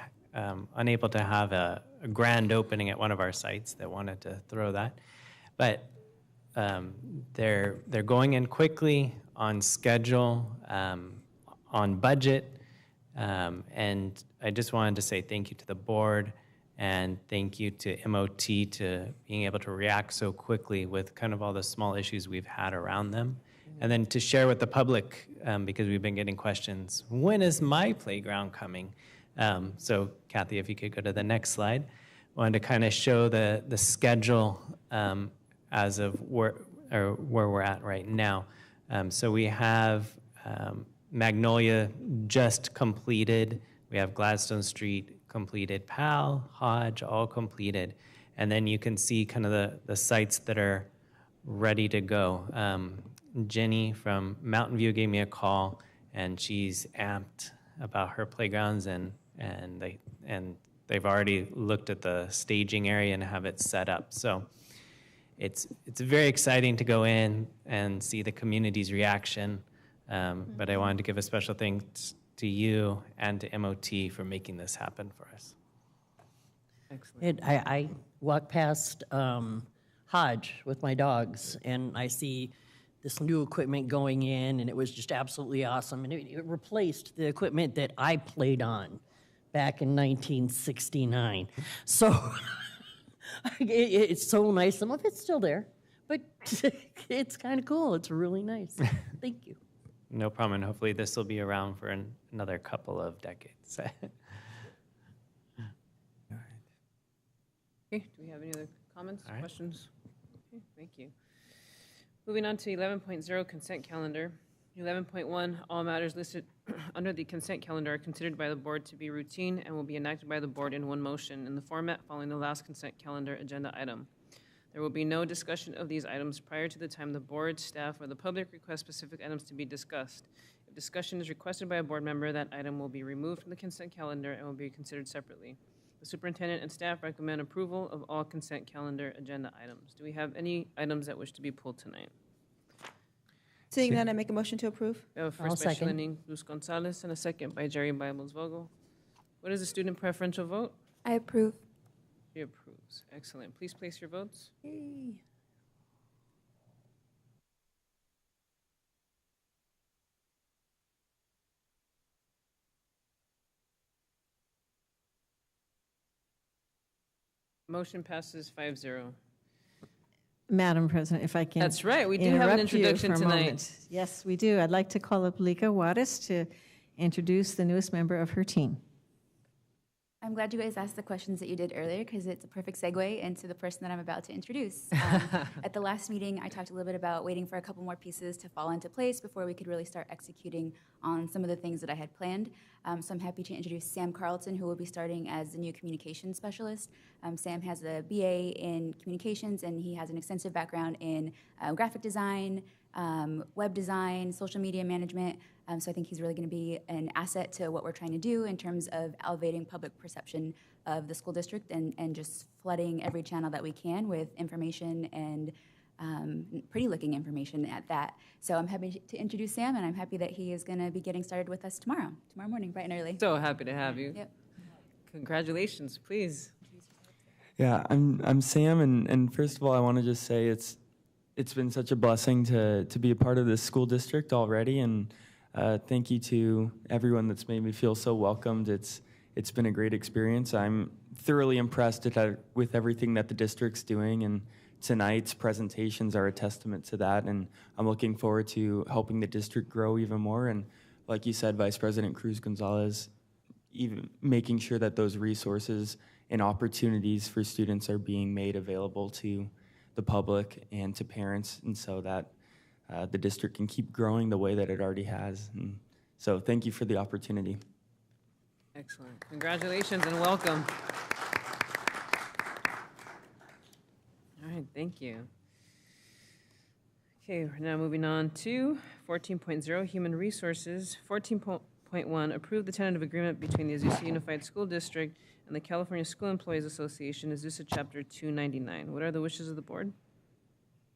unable to have a grand opening at one of our sites that wanted to throw that, but they're going in quickly, on schedule, on budget, and I just wanted to say thank you to the board and thank you to MOT to being able to react so quickly with kind of all the small issues we've had around them. And then to share with the public, because we've been getting questions, when is my playground coming? So Kathy, if you could go to the next slide. I wanted to kind of show the schedule as of where we're at right now. So we have Magnolia just completed. We have Gladstone Street completed, Powell, Hodge, all completed. And then you can see kind of the sites that are ready to go. Jenny from Mountain View gave me a call, and she's amped about her playgrounds, and they've already looked at the staging area and have it set up. So it's very exciting to go in and see the community's reaction. But I wanted to give a special thanks to you and to MOT for making this happen for us. Excellent. I walk past Hodge with my dogs, and I see this new equipment going in, and it was just absolutely awesome. And it replaced the equipment that I played on back in 1969. So it's so nice. Some of it's still there, but it's kind of cool. It's really nice. Thank you. No problem, and hopefully this will be around for another couple of decades. Okay, do we have any other comments, questions? Okay, thank you. Moving on to 11.0 consent calendar. 11.1, all matters listed under the consent calendar are considered by the board to be routine and will be enacted by the board in one motion in the format following the last consent calendar agenda item. There will be no discussion of these items prior to the time the board, staff, or the public request specific items to be discussed. If discussion is requested by a board member, that item will be removed from the consent calendar and will be considered separately. The superintendent and staff recommend approval of all consent calendar agenda items. Do we have any items that wish to be pulled tonight? Seeing none, I make a motion to approve. We have a first by Shalini Luz Gonzalez and a second by Jerry Bibles Vogel. What is the student preferential vote? I approve. She approves. Excellent. Please place your votes. Motion passes 5-0. Madam President, if I can. That's right, we do have an interrupt you introduction for a tonight. moment. Yes, we do. I'd like to call up Lika Juarez to introduce the newest member of her team. I'm glad you guys asked the questions that you did earlier because it's a perfect segue into the person that I'm about to introduce. At the last meeting, I talked a little bit about waiting for a couple more pieces to fall into place before we could really start executing on some of the things that I had planned. So I'm happy to introduce Sam Carlton, who will be starting as the new communications specialist. Sam has a BA in communications, and he has an extensive background in graphic design, web design, social media management. So I think he's really going to be an asset to what we're trying to do in terms of elevating public perception of the school district and just flooding every channel that we can with information and pretty looking information at that. So I'm happy to introduce Sam, and I'm happy that he is going to be getting started with us tomorrow morning, bright and early. So happy to have you. Yep. Congratulations, please. Yeah, I'm Sam, and first of all, I want to just say it's been such a blessing to be a part of this school district already, and thank you to everyone that's made me feel so welcomed. It's been a great experience. I'm thoroughly impressed with everything that the district's doing, and tonight's presentations are a testament to that, and I'm looking forward to helping the district grow even more. And like you said, Vice President Cruz Gonzalez, even making sure that those resources and opportunities for students are being made available to the public and to parents, and so that the district can keep growing the way that it already has. And so thank you for the opportunity. Excellent. Congratulations and welcome. All right, thank you. Okay, we're now moving on to 14.0, Human Resources. 14.1, approve the tentative agreement between the Azusa Unified School District and the California School Employees Association, Azusa Chapter 299. What are the wishes of the board?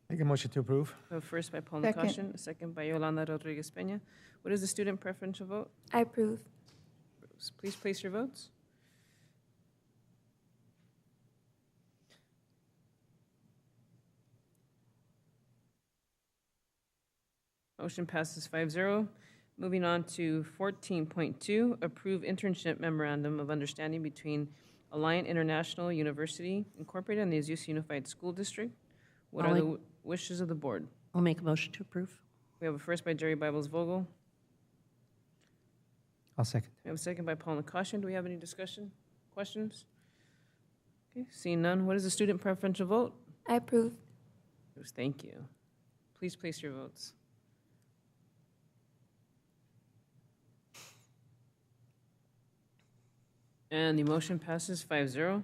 Make a motion to approve. First by Paul Second. Nakashian, a second by Yolanda Rodriguez Peña. What is the student preferential vote? I approve. Please place your votes. Motion passes 5-0. Moving on to 14.2, approve internship memorandum of understanding between Alliant International University Incorporated and the Azusa Unified School District. What are the wishes of the board? I'll make a motion to approve. We have a first by Jerry Bibles Vogel. I'll second. We have a second by Paul Nakashian. Do we have any discussion, questions? Okay, seeing none, what is the student preferential vote? I approve. Thank you. Please place your votes. And the motion passes 5-0.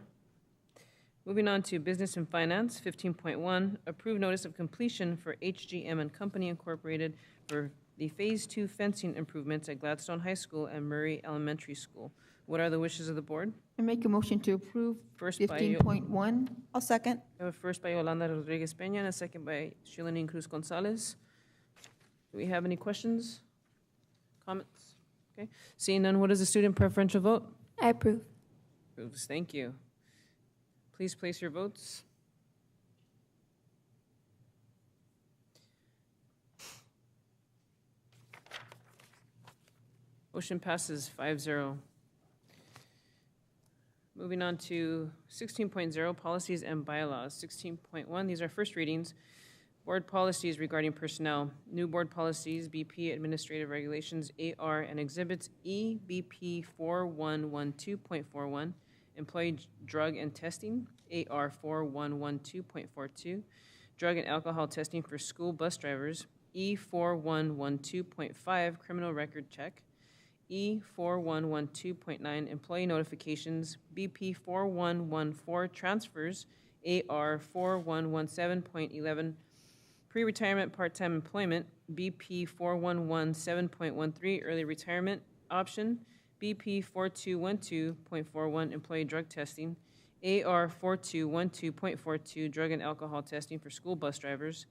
Moving on to Business and Finance, 15.1, approve notice of completion for HGM and Company Incorporated for the Phase 2 fencing improvements at Gladstone High School and Murray Elementary School. What are the wishes of the board? I make a motion to approve First by 15.1. I'll second. I have a first by Yolanda Rodriguez Peña and a second by Shilanin Cruz Gonzalez. Do we have any questions, comments? Okay, seeing none, what is the student preferential vote? I approve. Approves, thank you. Please place your votes. Motion passes 5-0. Moving on to 16.0, policies and bylaws. 16.1, these are first readings. Board policies regarding personnel. New board policies, BP Administrative Regulations, AR, and Exhibits E, BP 4112.41. Employee drug and testing, AR 4112.42. Drug and alcohol testing for school bus drivers, E 4112.5. Criminal record check, E 4112.9. Employee notifications, BP 4114. Transfers, AR 4117.11. Pre-retirement part-time employment, BP 4117.13. Early retirement option, BP 4212.41, employee drug testing, AR 4212.42, drug and alcohol testing for school bus drivers,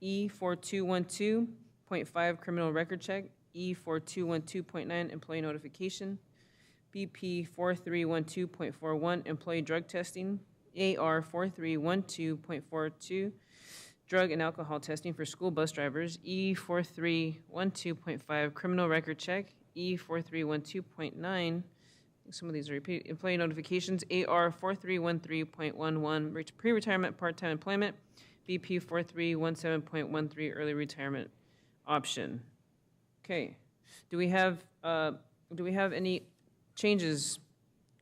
E 4212.5, criminal record check, E 4212.9, employee notification, BP 4312.41, employee drug testing, AR 4312.42, drug and alcohol testing for school bus drivers, E 4312.5, criminal record check, E 4312.9, some of these are repeat employee notifications, AR 4313.11, pre-retirement part-time employment, BP 4317.13, early retirement option. Okay. Do we have any changes,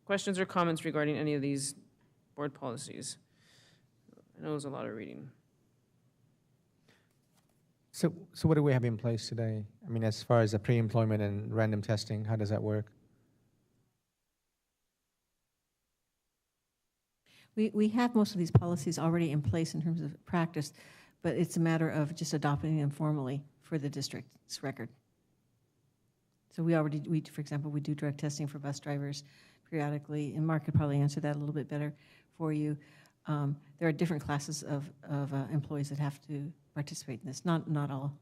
questions, or comments regarding any of these board policies? I know it was a lot of reading. So what do we have in place today? I mean, as far as the pre-employment and random testing, how does that work? We have most of these policies already in place in terms of practice, but it's a matter of just adopting them formally for the district's record. So for example, we do drug testing for bus drivers periodically, and Mark could probably answer that a little bit better for you. There are different classes of employees that have to participate in this, not all.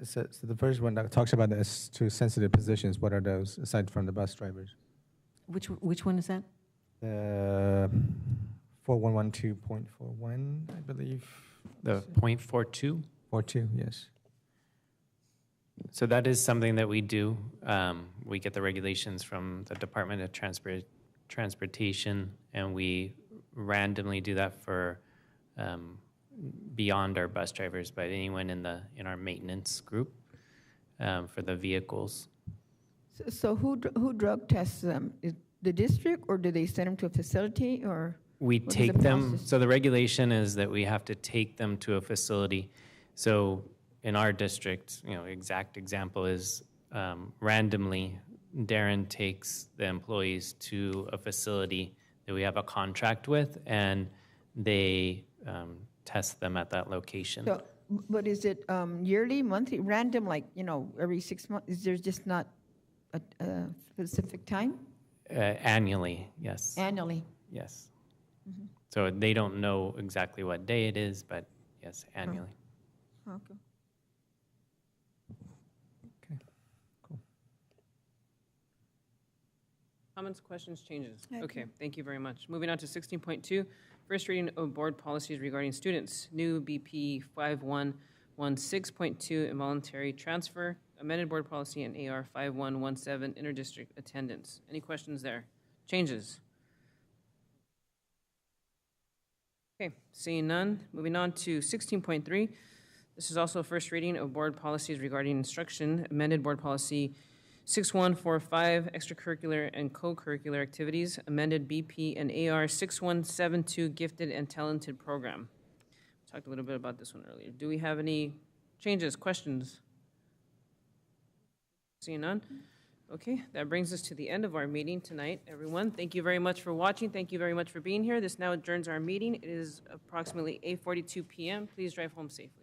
So the first one that talks about this to sensitive positions, what are those, aside from the bus drivers? Which one is that? 4112.41, I believe. The .42? 42, yes. So that is something that we do. We get the regulations from the Department of Transportation, and we randomly do that for beyond our bus drivers, but anyone in our maintenance group for the vehicles. So who drug tests them? Is the district, or do they send them to a facility, or? We take them, so the regulation is that we have to take them to a facility. So in our district, exact example is randomly, Darren takes the employees to a facility that we have a contract with, and they test them at that location. So, but is it yearly, monthly, random, like, every 6 months? Is there just not a specific time? Annually, yes. Annually? Yes. Mm-hmm. So they don't know exactly what day it is, but yes, annually. Oh. Okay. Comments, questions, changes? Okay, thank you very much. Moving on to 16.2, first reading of board policies regarding students. New BP 5116.2, involuntary transfer, amended board policy, and AR 5117, interdistrict attendance. Any questions there? Changes? Okay, seeing none. Moving on to 16.3. This is also first reading of board policies regarding instruction, amended board policy 6145, extracurricular and co-curricular activities, amended BP and AR 6172, gifted and talented program. We talked a little bit about this one earlier. Do we have any changes, questions? Seeing none? Okay, that brings us to the end of our meeting tonight, everyone. Thank you very much for watching. Thank you very much for being here. This now adjourns our meeting. It is approximately 8:42 p.m. Please drive home safely.